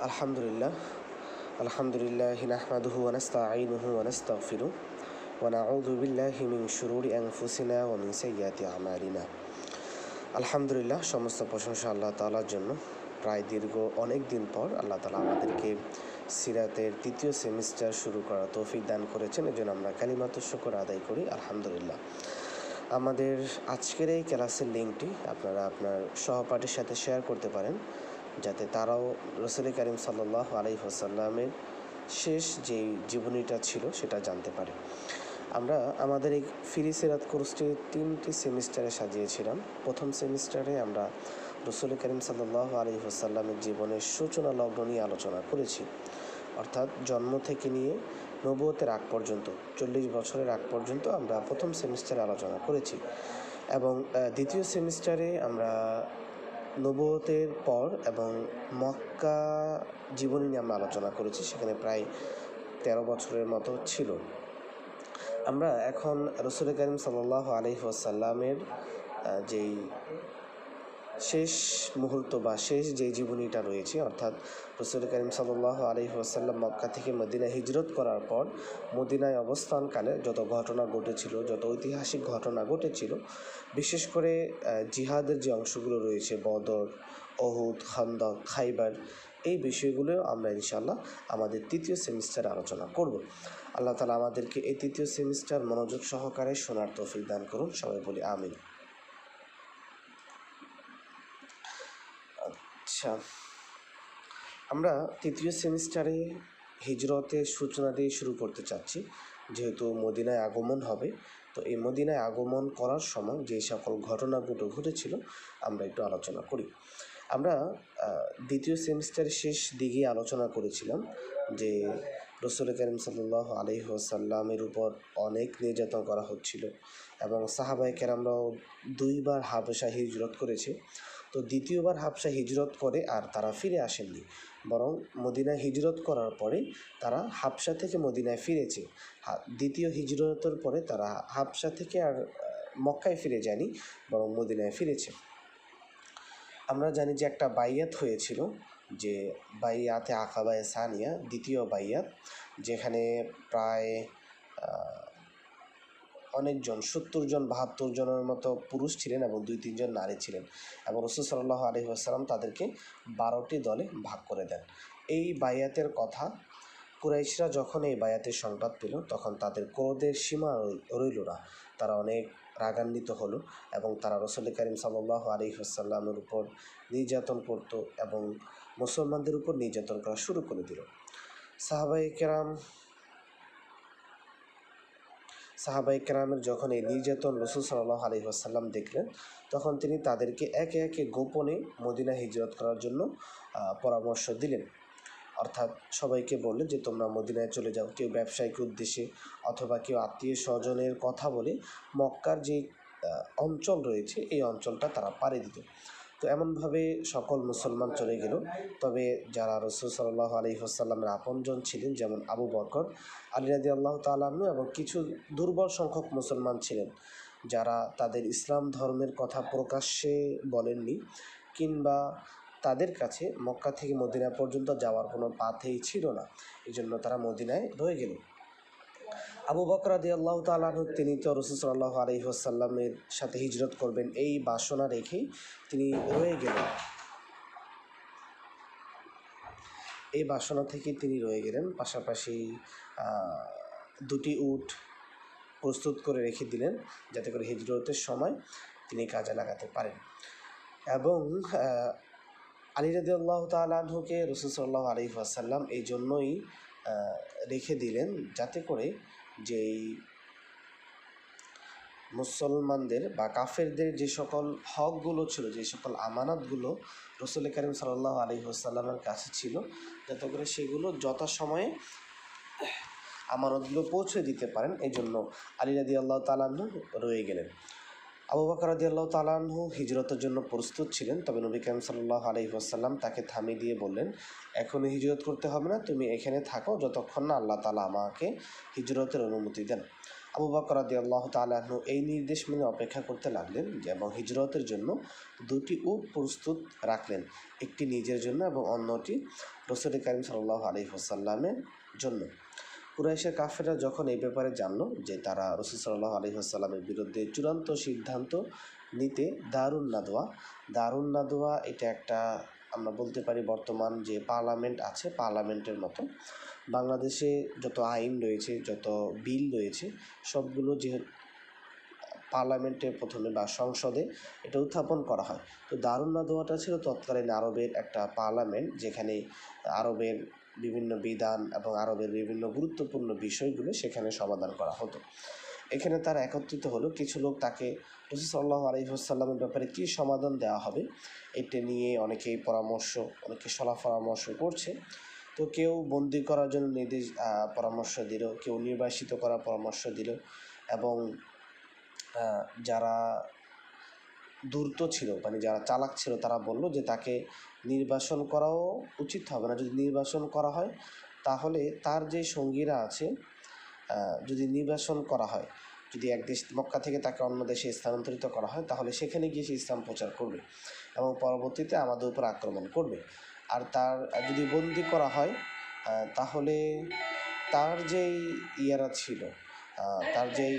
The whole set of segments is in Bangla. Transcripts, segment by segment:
আলহামদুলিল্লাহ আলহামদুলিল্লাহি নাহমাদুহু ওয়া নাস্তাঈনুহু ওয়া নাস্তাগফিরুহ ওয়া নাউযু বিল্লাহি মিন শুরুরি আনফুসিনা ওয়া মিন সাইয়্যাতি আমালিনা। আলহামদুলিল্লাহ, সমস্ত প্রশংসা আল্লাহ তাআলার জন্য। প্রায় দীর্ঘ অনেক দিন পর আল্লাহ তাআলা আমাদেরকে সিরাতের তৃতীয় সেমিস্টার শুরু করার তৌফিক দান করেছেন। এজন্য আমরা কালিমাতুশ শুকর আদায় করি আলহামদুলিল্লাহ। আমাদের আজকের এই ক্লাসের লিঙ্কটি আপনারা আপনার সহপাঠীর সাথে শেয়ার করতে পারেন, যাতে তারাও রাসূল কারীম সাল্লাল্লাহু আলাইহি ওয়াসাল্লামের শেষ যেই জীবনীটা ছিল সেটা জানতে পারে। আমরা আমাদের এই ফ্রি সিরাত কোর্সটি 3টি সেমিস্টারে সাজিয়েছিলাম। প্রথম সেমিস্টারে আমরা রাসূল কারীম সাল্লাল্লাহু আলাইহি ওয়াসাল্লামের জীবনের সূচনা লগ্ন নিয়ে আলোচনা করেছি, অর্থাৎ জন্ম থেকে নিয়ে নবুয়তের আগ পর্যন্ত 40 বছরের আগ পর্যন্ত আমরা প্রথম সেমিস্টারে আলোচনা করেছি। এবং দ্বিতীয় সেমিস্টারে আমরা নবুয়তের পর এবং মক্কা জীবনী নিয়ে আমরা আলোচনা করেছি, সেখানে প্রায় 13 বছরের মতো ছিল। আমরা এখন রাসূল কারীম সাল্লাল্লাহু আলাইহি ওয়াসাল্লামের যেই শেষ মুহূর্ত বা শেষ যে জীবনীটা রয়েছে, অর্থাৎ রাসূল কারীম সাল্লাল্লাহু আলাইহি ওয়াসাল্লাম মক্কা থেকে মদিনায় হিজরত করার পর মদিনায় অবস্থানকালে যত ঘটনা ঘটেছিল, যত ঐতিহাসিক ঘটনা ঘটেছিল, বিশেষ করে জিহাদের যে অংশগুলো রয়েছে, বদর, উহুদ, খান্দক, খাইবার, এই বিষয়গুলো আমরা ইনশাআল্লাহ আমাদের তৃতীয় সেমিস্টারে আলোচনা করব। আল্লাহ তাআলা আমাদেরকে এই তৃতীয় সেমিস্টার মনোযোগ সহকারে শোনার তৌফিক দান করুন। সবাই বলি আমিন। আচ্ছা, আমরা তৃতীয় সেমিস্টারে হিজরতের সূচনা দিয়ে শুরু করতে চাচ্ছি। যেহেতু মদিনায় আগমন হবে, তো এই মদিনায় আগমন করার সময় যে সকল ঘটনাগুলো ঘটেছিল আমরা একটু আলোচনা করি। আমরা দ্বিতীয় সেমিস্টারের শেষ দিকে আলোচনা করেছিলাম যে রাসূল কারীম সাল্লাল্লাহু আলাইহি ওয়াসাল্লামের উপর অনেক নির্যাতন করা হচ্ছিল এবং সাহাবায়ে কেরামরাও 2 বার হাবশা হিজরত করেছে। তো দ্বিতীয়বার হাবশা হিজরত করে আর তারা ফিরে আসেননি, বরং মদিনায় হিজরত করার পরে তারা হাবশা থেকে মদিনায় ফিরেছে। দ্বিতীয় হিজরতের পরে তারা হাবশা থেকে আর মক্কায় ফিরে যায়নি, বরং মদিনায় ফিরেছে। আমরা জানি যে একটা বাইয়াত হয়েছিল, যে বাইয়াতে আকাবায়ে সানিয়া, দ্বিতীয় বাইয়াত, যেখানে প্রায় অনেকজন 70 জন 72 জনের মতো পুরুষ ছিলেন এবং 2-3 জন নারী ছিলেন, এবং রাসূল সাল্লাল্লাহু আলাইহি ওয়াসাল্লাম তাদেরকে 12টি দলে ভাগ করে দেন। এই বাইয়াতের কথা কুরাইশরা যখন এই বায়াতের সংবাদ পেল, তখন তাদের ক্রোধের সীমা রইল না। তারা অনেক রাগান্বিত হলো এবং তারা রাসূল কারীম সাল্লাল্লাহু আলাইহি ওয়াসাল্লামের উপর নির্যাতন করত এবং মুসলমানদের উপর নির্যাতন করা শুরু করে দিল। সাহাবায়ে কেরামের যখন এই নির্যাতন রাসূল সাল্লাল্লাহু আলাইহি ওয়াসাল্লাম দেখলেন, তখন তিনি তাদেরকে একে একে গোপনে মদিনা হিজরত করার জন্য পরামর্শ দিলেন। অর্থাৎ সবাইকে বললেন যে তোমরা মদিনায় চলে যাও। কেউ ব্যবসায়িক উদ্দেশ্যে অথবা কেউ আত্মীয় স্বজনের কথা বলে মক্কার যে অঞ্চল রয়েছে এই অঞ্চলটা তারা পাড়ি দিত। তো এমনভাবে সকল মুসলমান চলে গেল। তবে যারা রাসূল সাল্লাল্লাহু আলাইহি ওয়াসাল্লামের আপনজন ছিলেন, যেমন আবু বকর, আলী রাদিয়াল্লাহু তাআলা আনহু, এবং কিছু দুর্বল সংখ্যক মুসলমান ছিলেন যারা তাদের ইসলাম ধর্মের কথা প্রকাশ্যে বলেননি, কিংবা তাদের কাছে মক্কা থেকে মদিনা পর্যন্ত যাওয়ার কোনো পাথেই ছিল না, এই জন্য তারা মদিনায় রয়ে গেল। আবু বকর রাদিয়াল্লাহু তাআলা আনহু, তিনি তো রাসূল সাল্লাল্লাহু আলাইহি ওয়াসাল্লামের সাথে হিজরত করবেন এই বাসনা রেখেই তিনি রয়ে গেলেন। এই বাসনা থেকে তিনি রয়ে গেলেন। পাশাপাশি 2টি উট প্রস্তুত করে রেখে দিলেন, যাতে করে হিজরতের সময় তিনি কাজে লাগাতে পারেন। এবং আলী রাদিয়াল্লাহু তাআলা আনহুকে রাসূল সাল্লাল্লাহু আলাইহি ওয়াসাল্লাম এই জন্যই রেখে দিলেন, যাতে করে যেই মুসলমানদের বা কাফেরদের যে সকল হকগুলো ছিল, যে সকল আমানতগুলো রাসূল কারীম সাল্লাল্লাহু আলাইহি ওয়াসাল্লামের কাছে ছিল, যাতে করে সেগুলো যথাসময়ে আমানতগুলো পৌঁছে দিতে পারেন। এই জন্য আলী রাদিয়াল্লাহু তাআলা আনহু রয়ে গেলেন। আবু বকর রাদিয়াল্লাহু তাআলা আনহু হিজরতের জন্য প্রস্তুত ছিলেন, তবে নবী কারীম সাল্লাল্লাহু আলাইহি ওয়াসাল্লাম তাকে থামিয়ে দিয়ে বললেন, এখনই হিজরত করতে হবে না, তুমি এখানে থাকো যতক্ষণ না আল্লাহ তাআলা আমাকে হিজরতের অনুমতি দেন। আবু বকর রাদিয়াল্লাহু তাআলা আনহু এই নির্দেশ মেনে অপেক্ষা করতে লাগলেন এবং হিজরতের জন্য দুটি উট প্রস্তুত রাখলেন, একটি নিজের জন্য এবং অন্যটি রাসূল কারীম সাল্লাল্লাহু আলাইহি ওয়াসাল্লামের জন্য। কুরাইশের কাফেররা যখন এই ব্যাপারে জানলো যে তারা রাসূল সাল্লাল্লাহু আলাইহি ওয়াসাল্লামের বিরুদ্ধে চূড়ান্ত সিদ্ধান্ত নিতে দারুন নাদওয়া এটা একটা আমরা বলতে পারি বর্তমান যে পার্লামেন্ট আছে পার্লামেন্টের মতো বাংলাদেশে যত আইন রয়েছে, যত বিল রয়েছে, সবগুলো যে পার্লামেন্টে প্রথমে বা সংসদে এটা উত্থাপন করা হয়। তো দারুন নাদওয়াটা ছিল তৎকালীন আরবের একটা পার্লামেন্ট, যেখানে আরবের বিভিন্ন বিধান এবং আরবের বিভিন্ন গুরুত্বপূর্ণ বিষয়গুলো সেখানে সমাধান করা হতো। এখানে তারা একত্রিত হলো, কিছু লোক তাকে রাসূল সাল্লাল্লাহু আলাইহি ওয়াসাল্লামের ব্যাপারে কী সমাধান দেওয়া হবে এটা নিয়ে অনেকে সলা পরামর্শ করছে। তো কেউ বন্দি করার জন্য পরামর্শ দিল, কেউ নির্বাসিত করার পরামর্শ দিল, এবং যারা ধূর্ত ছিল মানে যারা চালাক ছিল তারা বলল যে তাকে নির্বাসন করাও উচিত হবে না। যদি নির্বাসন করা হয় তাহলে তার যে সঙ্গীরা আছে, যদি নির্বাসন করা হয়, যদি এক দেশ মক্কা থেকে তাকে অন্য দেশে স্থানান্তরিত করা হয়, তাহলে সেখানে গিয়ে সে ইসলাম প্রচার করবে এবং পরবর্তীতে আমাদের উপর আক্রমণ করবে। আর তার যদি বন্দি করা হয় তাহলে তার যেই ইয়ারা ছিল, তার যেই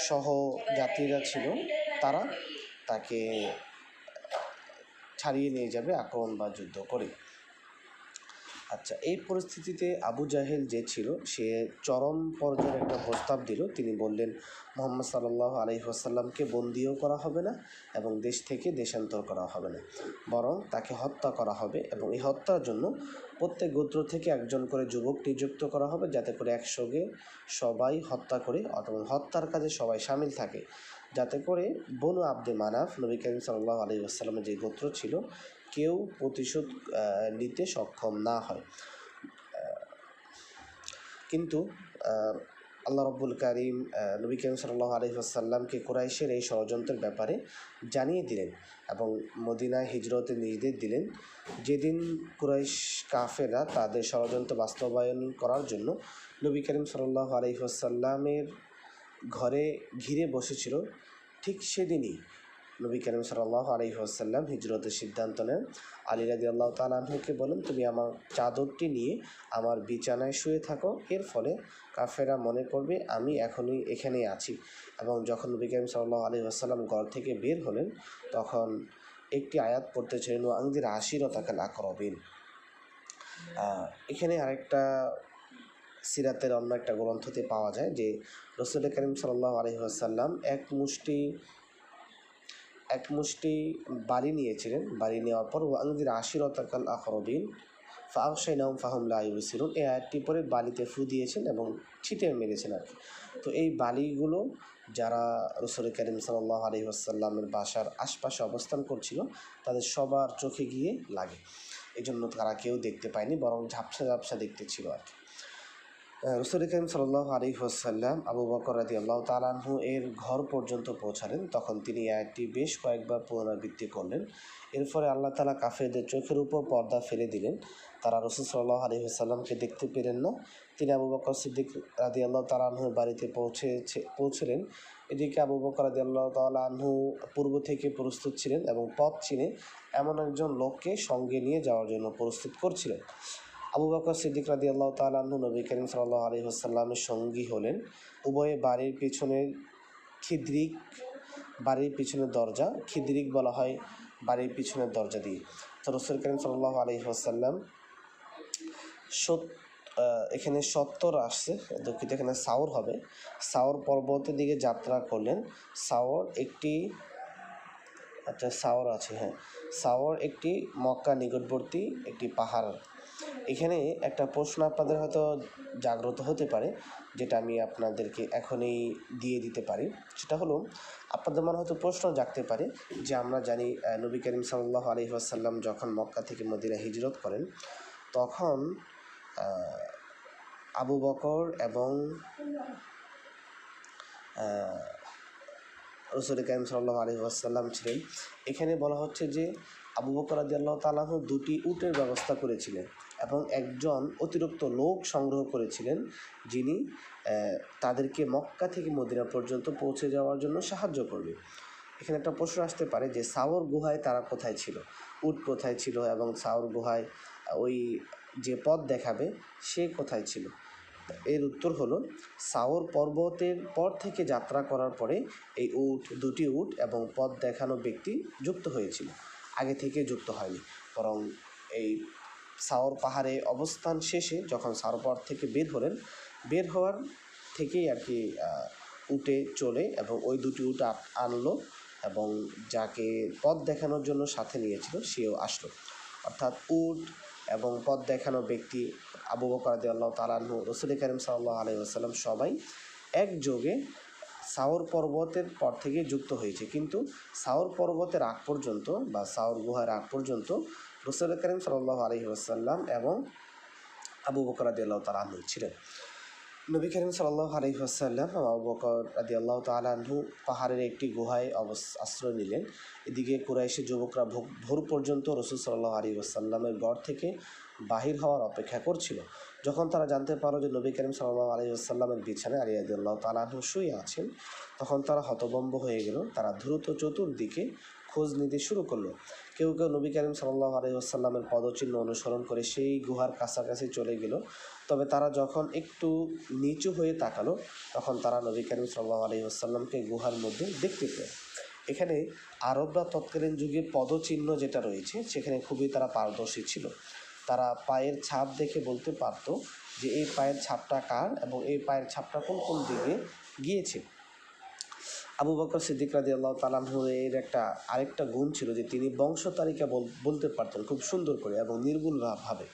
সহযাত্রীরা ছিল, তারা তাকে ছাড়িয়ে নিয়ে যাবে আক্রমণ বা যুদ্ধ করে। আচ্ছা, এই পরিস্থিতিতে আবু জাহেল যে ছিল সে চরম পর্যায়ের একটা প্রস্তাব দিল। তিনি বললেন মুহাম্মদ সাল্লাল্লাহু আলাইহি ওয়াসাল্লামকে বন্দিও করা হবে না এবং দেশ থেকে দেশান্তর করা হবে না, বরং তাকে হত্যা করা হবে এবং এই হত্যার জন্য প্রত্যেক গোত্র থেকে একজন করে যুবক নিযুক্ত করা হবে, যাতে করে একসঙ্গে সবাই হত্যা করে অথবা হত্যার কাজে সবাই সামিল থাকে, যাতে করে বনু আব্দে মানাফ নবী করিম সাল্লাল্লাহু আলাইহি ওয়াসাল্লামের যে গোত্র ছিল কেউ প্রতিশোধ নিতে সক্ষম না হয়। কিন্তু আল্লাহ রাব্বুল কারীম নবী করিম সাল্লাল্লাহু আলাইহি ওয়াসাল্লামকে কুরাইশের এই ষড়যন্ত্রের ব্যাপারে জানিয়ে দিলেন এবং মদিনায় হিজরতের নির্দেশ দিলেন। যেদিন কুরাইশ কাফেররা তাদের ষড়যন্ত্র বাস্তবায়ন করার জন্য নবী করিম সাল্লাল্লাহু আলাইহি ওয়াসাল্লামের ঘরে ঘিরে বসেছিল, ঠিক সেদিনই নবী করিম সাল্লাল্লাহু আলাইহি ওয়াসাল্লাম হিজরতের সিদ্ধান্ত নেন। আলী রাদিয়াল্লাহু তাআলা আনহুকে বলেন, তুমি আমার চাদরটি নিয়ে আমার বিছানায় শুয়ে থাকো, এর ফলে কাফেররা মনে করবে আমি এখনই এখানেই আছি। এবং যখন নবী করিম সাল্লাল্লাহু আলাইহি ওয়াসাল্লাম ঘর থেকে বের হলেন তখন একটি আয়াত পড়তেছিলেন, ওয়ানজির আশিরাতাকাল আকরাবিন। এখানে আরেকটা সিরাতের অন্য একটা গ্রন্থতে পাওয়া যায় যে রাসূল করিম সাল্লাল্লাহু আলাইহি ওয়াসাল্লাম এক মুষ্টি বাড়ি নিয়েছিলেন। বাড়ি নেওয়ার পর ওয়ানজির আশিরাতাকাল আকরাবিন ফাগশাইনাহুম ফাহুম লা ইউবসিরুন, এই আয়াতটি পরে বালিতে ফু দিয়েছেন এবং ছিটে মেরেছেন আর কি। তো এই বালিগুলো যারা রাসূল করিম সাল্লাল্লাহু আলাইহি ওয়াসাল্লামের বাসার আশপাশে অবস্থান করছিল তাদের সবার চোখে গিয়ে লাগে, এই জন্য তারা কেউ দেখতে পায়নি, বরং ঝাপসা ঝাপসা দেখতে ছিল আর কি। রাসূল কারীম সাল্লাল্লাহু আলাইহি ওয়াসাল্লাম আবু বকর রাদিয়াল্লাহু তাআলা আনহু এর ঘর পর্যন্ত পৌঁছালেন। তখন তিনি আয়াতটি বেশ কয়েকবার পুনরাবৃত্তি করলেন। এর ফলে আল্লাহ তাআলা কাফেরদের চোখের উপর পর্দা ফেলে দিলেন, তারা রাসূল সাল্লাল্লাহু আলাইহি ওয়াসাল্লামকে দেখতে পেলেন না। তিনি আবু বকর সিদ্দিক রাদিয়াল্লাহু তাআলা আনহুর বাড়িতে পৌঁছলেন। এদিকে আবু বকর রাদিয়াল্লাহু তাআলা আনহু পূর্ব থেকে প্রস্তুত ছিলেন এবং পথ চিনে এমন একজন লোককে সঙ্গে নিয়ে যাওয়ার জন্য প্রস্তুত করছিলেন। আবু বকর সিদ্দিক রাদিয়াল্লাহু তাআলা আনহু নবী করিম সাল্লাল্লাহু আলাইহি ওয়াসাল্লামের সঙ্গী হলেন। উভয়ে বাড়ির পিছনের দরজা, খিদ্রিক বলা হয় বাড়ির পিছনের দরজা দিয়ে। তো রাসূল করিম সাল্লাল্লাহু আলাইহি ওয়াসাল্লাম এখানে ৭০ আসছে, দুঃখিত, এখানে সাওর হবে। সাওর পর্বতের দিকে যাত্রা করলেন। সাওর একটি মক্কা নিকটবর্তী একটি পাহাড়। এখানে একটা প্রশ্ন আপনাদের হয়তো জাগ্রত হতে পারে, যেটা আমি আপনাদেরকে এখনই দিয়ে দিতে পারি। সেটা হলো, আপনাদের মনে হয়তো প্রশ্ন জাগতে পারে যে আমরা জানি নবী করিম সাল্লাল্লাহু আলাইহি ওয়াসাল্লাম যখন মক্কা থেকে মদিনা হিজরত করেন তখন আবু বকর এবং রাসূল কারীম সাল্লাল্লাহু আলাইহি ওয়াসাল্লাম ছিলেন। এখানে বলা হচ্ছে যে আবু বকর রাদিয়াল্লাহু তাআলা আনহু 2টি উটের ব্যবস্থা করেছিলেন এবং একজন অতিরিক্ত লোক সংগ্রহ করেছিলেন যিনি তাদেরকে মক্কা থেকে মদিনা পর্যন্ত পৌঁছে যাওয়ার জন্য সাহায্য করবে। এখানে একটা প্রশ্ন আসতে পারে যে সাওর গুহায় তারা কোথায় ছিল, উট কোথায় ছিল এবং সাওর গুহায় ওই যে পথ দেখাবে সে কোথায় ছিল? এর উত্তর হলো সাওর পর্বতের পর থেকে যাত্রা করার পরে এই দুটি উট এবং পথ দেখানো ব্যক্তি যুক্ত হয়েছিল, আগে থেকে যুক্ত হয়নি। বরং এই সাওর পাহাড়ে অবস্থান শেষে যখন সাওর পাহাড় থেকে বের হওয়ার থেকেই আর কি উটে চলে এবং ওই দুটি উট আনলো এবং যাকে পথ দেখানোর জন্য সাথে নিয়েছিল সেও আসলো। অর্থাৎ উট এবং পথ দেখানো ব্যক্তি আবু বকর রাদিয়াল্লাহু তাআলা আনহু, রাসূল কারীম সাল্লাল্লাহু আলাইহি ওয়াসাল্লাম সবাই একযোগে সাওর পর্বতের পর থেকে যুক্ত হয়েছে। কিন্তু সাওর পর্বতের আগ পর্যন্ত বা সাওর গুহার আগ পর্যন্ত রাসূল কারীম সাল্লাল্লাহু আলাইহি ওয়াসাল্লাম এবং আবু বকর রাদিয়াল্লাহু তাআলা আনহু ছিলেন। নবী করিম সাল্লাল্লাহু আলাইহি ওয়াসাল্লাম আবু বকর রাদিয়াল্লাহু তাআলা আনহু পাহাড়ের একটি গুহায় আশ্রয় নিলেন। এদিকে কুরাইশের যুবকরা ভোর পর্যন্ত রাসূল সাল্লাল্লাহু আলাইহি ওয়াসাল্লামের ঘর থেকে বাহির হওয়ার অপেক্ষা করছিল। যখন তারা জানতে পারল যে নবী করিম সাল্লাল্লাহু আলাইহি ওয়াসাল্লামের বিছানায় আলী রাদিয়াল্লাহু তাআলা আনহু শুয়ে আছেন, তখন তারা হতভম্ব হয়ে গেল। তারা দ্রুত চতুর্দিকে খোঁজ নিতে শুরু করলো। কেউ কেউ নবী করিম সাল্লাল্লাহু আলাইহি ওয়াসাল্লামের পদচিহ্ন অনুসরণ করে সেই গুহার কাছাকাছি চলে গেল। তবে তারা যখন একটু নিচু হয়ে তাকালো তখন তারা নবী করিম সাল্লাল্লাহু আলাইহি ওয়াসাল্লামকে গুহার মধ্যে দেখতে পেল। এখানে আরবরা তৎকালীন যুগে পদচিহ্ন যেটা রয়েছে সেখানে খুবই তারা পারদর্শী ছিল। তারা পায়ের ছাপ দেখে বলতে পারত যে এই পায়ের ছাপটা কার এবং এই পায়ের ছাপটা কোন কোন দিকে গিয়েছে। আবু বকর সিদ্দিক রাদিয়াল্লাহু তাআলা আনহু এর আরেকটা গুণ ছিল যে তিনি বংশ তালিকা বলতে পারতেন খুব সুন্দর করে এবং নির্ভুলভাবে।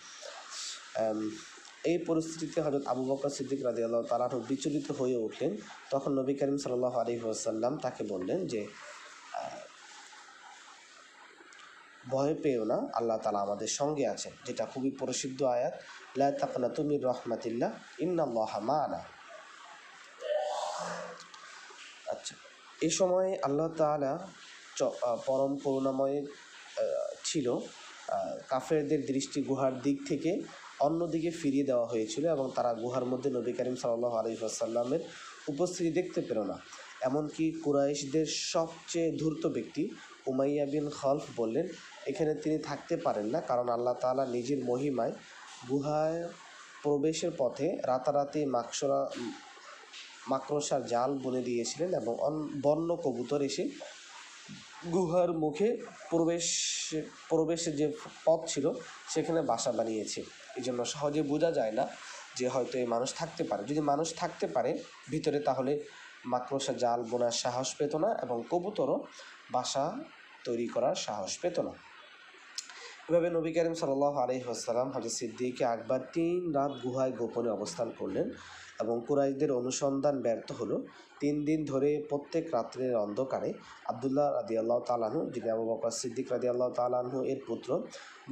এই পরিস্থিতিতে হযরত আবু বকর সিদ্দিক রাদিয়াল্লাহু তাআলা আনহু বিচলিত হয়ে উঠলেন। তখন নবী করিম সাল্লাল্লাহু আলাইহি ওয়াসাল্লাম তাকে বললেন যে ভয় পেও না, আল্লাহ তাআলা আমাদের সঙ্গে আছেন, যেটা খুবই প্রসিদ্ধ আয়াত, লা তাকনাতু মির রাহমাতিল্লাহ ইন্নাল্লাহা মা'ানা। আচ্ছা, এই সময় আল্লাহ তাআলা পরম করুণাময় ছিল। কাফেরদের দৃষ্টি গুহার দিক থেকে অন্যদিকে ফিরিয়ে দেওয়া হয়েছিল এবং তারা গুহার মধ্যে নবী করিম সাল্লাল্লাহু আলাইহি ওয়াসাল্লামের উপস্থিতি দেখতে পেল না। এমনকি কুরাইশদের সবচেয়ে ধূর্ত ব্যক্তি উমাইয়া বিন খলফ বললেন এখানে তিনি থাকতে পারেন না, কারণ আল্লাহ তাআলা নিজের মহিমায় গুহায় প্রবেশের পথে রাতারাতি মাকড়সার জাল বুনে দিয়েছিলেন এবং বন্য কবুতর এসে গুহার মুখে প্রবেশের যে পথ ছিল সেখানে বাসা বানিয়েছে। এই জন্য সহজে বোঝা যায় না যে হয়তো এই মানুষ থাকতে পারে। যদি মানুষ থাকতে পারে ভিতরে তাহলে মাকড়সা জাল বোনার সাহস পেত না এবং কবুতরও বাসা তৈরি করার সাহস পেত না। এভাবে নবী করিম সাল্লাল্লাহু আলাইহি ওয়াসাল্লাম হযরত সিদ্দিক আকবর 3 রাত গুহায় গোপনে অবস্থান করলেন এবং কুরাইশদের অনুসন্ধান ব্যর্থ হলো। 3 দিন ধরে প্রত্যেক রাত্রের অন্ধকারে আব্দুল্লাহ রাদিয়াল্লাহু তাআলা আনহু, যিনি আবু বকর সিদ্দিক রাদিয়াল্লাহু তাআলা আনহু এর পুত্র,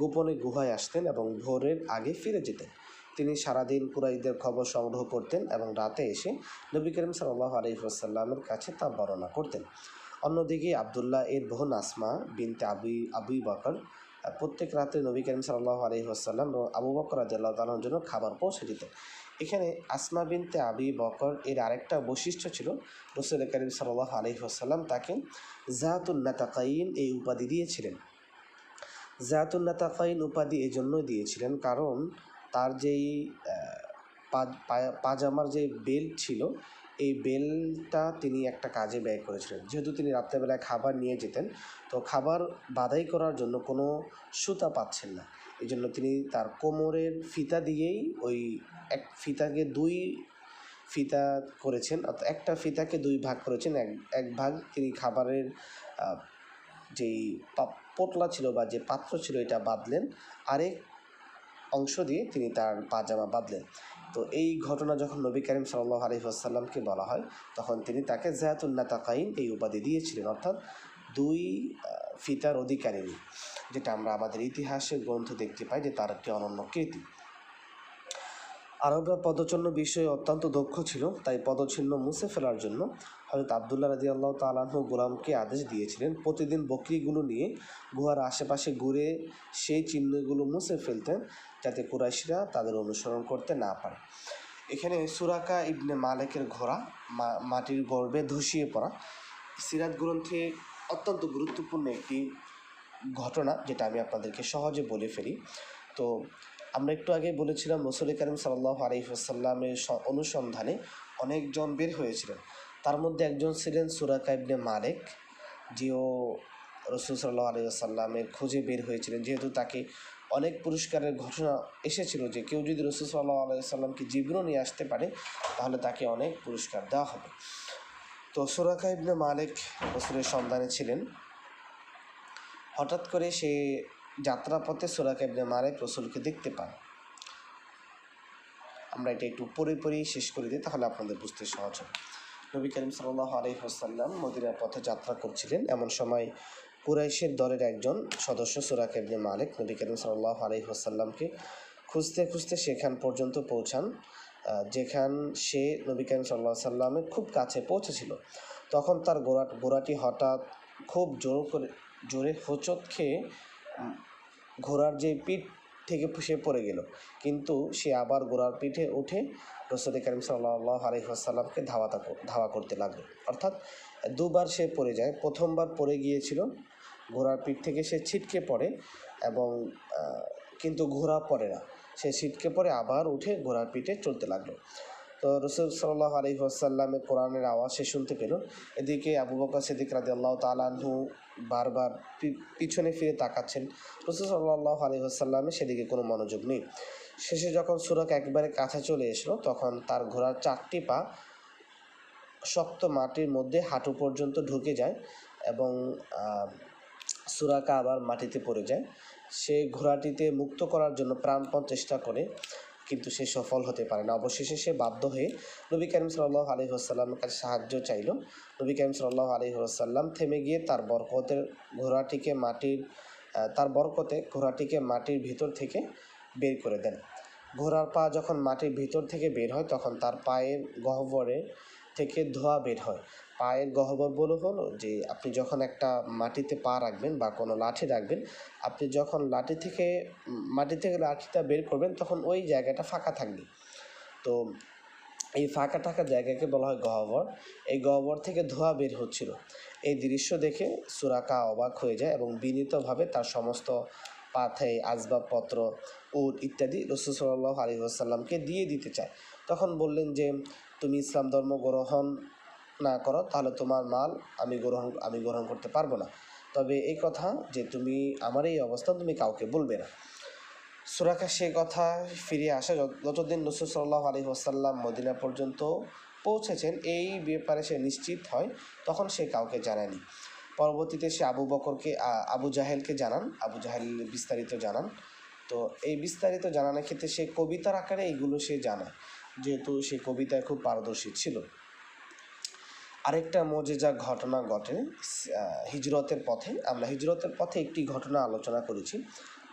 গোপনে গুহায় আসতেন এবং ভোরের আগে ফিরে যেতেন। তিনি সারাদিন কুরাইশদের খবর সংগ্রহ করতেন এবং রাতে এসে নবী করিম সাল্লাল্লাহু আলাইহি ওয়াসাল্লামের কাছে তা বর্ণনা করতেন। অন্যদিকে আব্দুল্লাহ এর বোন আসমা বিনতে আবু বকর প্রত্যেক রাতে নবী করিম সাল্লাল্লাহু আলাইহি ওয়াসাল্লাম এবং আবু বকর রাদিয়াল্লাহু তাআলার জন্য খাবার পৌঁছে দিতেন। এখানে আসমা বিনতে আবি বকর এর আরেকটা বৈশিষ্ট্য ছিল, রাসূল করিম সাল্লাল্লাহু আলাইহি ওয়াসাল্লাম তাকে যাতুন নাতাকাইন এই উপাধি দিয়েছিলেন। যাতুন নাতাকাইন উপাধি এই জন্য দিয়েছিলেন কারণ তার যেই পাজামার যে বেল্ট ছিল এই বেল্টটা তিনি একটা কাজে ব্যয় করেছিলেন। যেহেতু তিনি রাত্রেবেলায় খাবার নিয়ে যেতেন, তো খাবার বাধাই করার জন্য কোনো সুতা পাচ্ছেন না, এই জন্য তিনি তার কোমরের ফিতা দিয়েই ওই এক ফিতাকে 2 ফিতা করেছেন, অর্থাৎ একটা ফিতাকে 2 ভাগ করেছেন। এক ভাগ তিনি খাবারের যেই পোটলা ছিল বা যে পাত্র ছিল এটা বাঁধলেন, আরেক অংশ দিয়ে তিনি তার পাজামা বাঁধলেন। তো এই ঘটনা যখন নবী করিম সাল্লাল্লাহু আলাইহি ওয়াসাল্লামকে বলা হয় তখন তিনি তাকে যাতুন নাতাকাইন এই উপাধি দিয়েছিলেন, অর্থাৎ 2 ফিতার অধিকারিণী, যেটা আমরা আমাদের ইতিহাসের গ্রন্থ দেখতে পাই যে তার একটি অনন্য কীর্তি। আরবরা পদচিহ্ন বিষয়ে অত্যন্ত দক্ষ ছিল, তাই পদচিহ্ন মুছে ফেলার জন্য হযরত আব্দুল্লাহ রাদিয়াল্লাহু তাআলা আনহু গোলামকে আদেশ দিয়েছিলেন প্রতিদিন বকরিগুলো নিয়ে গুহার আশেপাশে ঘুরে সেই চিহ্নগুলো মুছে ফেলতেন, যাতে কুরাইশরা তাদের অনুসরণ করতে না পারে। এখানে সুরাকা ইবনে মালিকের ঘোড়া মাটির গর্ভে ধসিয়ে পড়া সিরাত গ্রন্থে অত্যন্ত গুরুত্বপূর্ণ একটি ঘটনা, যেটা আমি আপনাদেরকে সহজে বলে ফেলি। তো আমরা একটু আগে বলেছিলাম রাসূল কারীম সাল্লাল্লাহু আলাইহি ওয়াসাল্লামের অনুসন্ধানে অনেকজন বের হয়েছিলেন। তার মধ্যে একজন ছিলেন সুরাকা ইবনে মালিক, যেও রাসূল সাল্লাল্লাহু আলাইহি ওয়াসাল্লামের খোঁজে বের হয়েছিলেন। যেহেতু তাকে অনেক পুরস্কারের ঘটনা এসেছিল যে কেউ যদি রাসূল সাল্লাল্লাহু আলাইহি ওয়াসাল্লামকে জীবনও নিয়ে আসতে পারে তাহলে তাকে অনেক পুরস্কার দেওয়া হবে। তো সুরাকা ইবনে মালিক রাসূলের সন্ধানে ছিলেন। হঠাৎ করে সে যাত্রাপথে সুরাকা ইবনে মালিক রাসূলকে দেখতে পান। আমরা এটা একটু পড়ে শেষ করে দিই, তাহলে আপনাদের বুঝতে সহজ হবে। নবী করিম সাল্লাল্লাহু আলাইহি ওয়াসাল্লাম মদিনার পথে যাত্রা করছিলেন। এমন সময় কুরাইশের দলের একজন সদস্য সুরাকা ইবনে মালিক নবী করিম সাল্লাল্লাহু আলাইহি ওয়াসাল্লামকে খুঁজতে খুঁজতে সেখান পর্যন্ত পৌঁছান, যেখান সে নবী করিম সাল্লাল্লাহু আলাইহি ওয়াসাল্লামের খুব কাছে পৌঁছেছিল। তখন তার ঘোড়াটি হঠাৎ খুব জোরে হোঁচট খেয়ে ঘোড়ার যে পিঠ থেকে সে পড়ে গেল, কিন্তু সে আবার ঘোড়ার পিঠে উঠে রাসূল কারীম সাল্লাল্লাহু আলাইহি ওয়াসাল্লামকে ধাওয়া করতে লাগলো। অর্থাৎ দুবার সে পড়ে যায়। প্রথমবার পড়ে গিয়েছিল, ঘোড়ার পিঠ থেকে সে ছিটকে পড়ে এবং কিন্তু ঘোড়া পড়ে না, সে ছিটকে পড়ে আবার উঠে ঘোড়ার পিঠে চলতে লাগলো। তো রাসূল সাল্লাল্লাহু আলাইহি ওয়াসাল্লামের কোরআনের আওয়াজ সে শুনতে পেল। এদিকে আবু বকর সিদ্দিক রাদিয়াল্লাহু তাআলা আনহু বারবার পিছনে ফিরে তাকাচ্ছেন। রাসূল সাল্লাল্লাহু আলাইহি ওয়াসাল্লামের সেদিকে কোনো মনোযোগ নেই। শেষে যখন সুরাকা একবারে কাছে চলে এসলো, তখন তার ঘোড়ার 4টি পা শক্ত মাটির মধ্যে হাঁটু পর্যন্ত ঢুকে যায় এবং সুরাকা আবার মাটিতে পড়ে যায়। সে ঘোড়াটিতে মুক্ত করার জন্য প্রাণপণ চেষ্টা করে, কিন্তু সে সফল হতে পারে না। অবশেষে সে বাধ্য হয়ে নবী করিম সাল্লাল্লাহু আলাইহি ওয়াসাল্লামের কাছে সাহায্য চাইল। নবী করিম সাল্লাল্লাহু আলাইহি ওয়াসাল্লাম থেমে গিয়ে তার বরকতে ঘোড়াটিকে মাটির ভিতর থেকে বের করে দেন। ঘোড়ার পা যখন মাটির ভিতর থেকে বের হয়, তখন তার পায়ের গহ্বরে থেকে ধোঁয়া বের হয়। পায়ের গহ্বর হলো যে আপনি যখন একটা মাটিতে পা রাখবেন বা কোনো লাঠি রাখবেন, আপনি যখন মাটি থেকে লাঠিটা বের করবেন তখন ওই জায়গাটা ফাঁকা থাকবে। তো এই ফাঁকা থাকা জায়গাকে বলা হয় গহ্বর। এই গহ্বর থেকে ধোঁয়া বের হচ্ছিল। এই দৃশ্য দেখে সুরাকা অবাক হয়ে যায় এবং বিনীতভাবে তার সমস্ত পাথেয়, আসবাবপত্র, উট ইত্যাদি রাসূল সাল্লাল্লাহু আলাইহি ওয়াসাল্লামকে দিয়ে দিতে চায়। তখন বললেন যে তুমি ইসলাম ধর্ম গ্রহণ না করো তাহলে তোমার মাল আমি গ্রহণ করতে পারবো না। তবে এই কথা যে তুমি আমার এই অবস্থা তুমি কাউকে বলবে না। সুরাকা সে কথা ফিরে আসে যতদিন রাসূল সাল্লাল্লাহু আলাইহি ওয়াসাল্লাম মদিনা পর্যন্ত পৌঁছেছেন এই ব্যাপারে সে নিশ্চিত হয়, তখন সে কাউকে জানায়নি। পরবর্তীতে সে আবু জাহেলকে জানান, আবু জাহেল বিস্তারিত জানান। তো এই বিস্তারিত জানানোর ক্ষেত্রে সে কবিতার আকারে এইগুলো সে জানায়, যেহেতু সে কবিতায় খুব পারদর্শী ছিল। আরেকটা মজেজা ঘটনা ঘটে হিজরতের পথে। আমরা হিজরতের পথে একটি ঘটনা আলোচনা করেছি,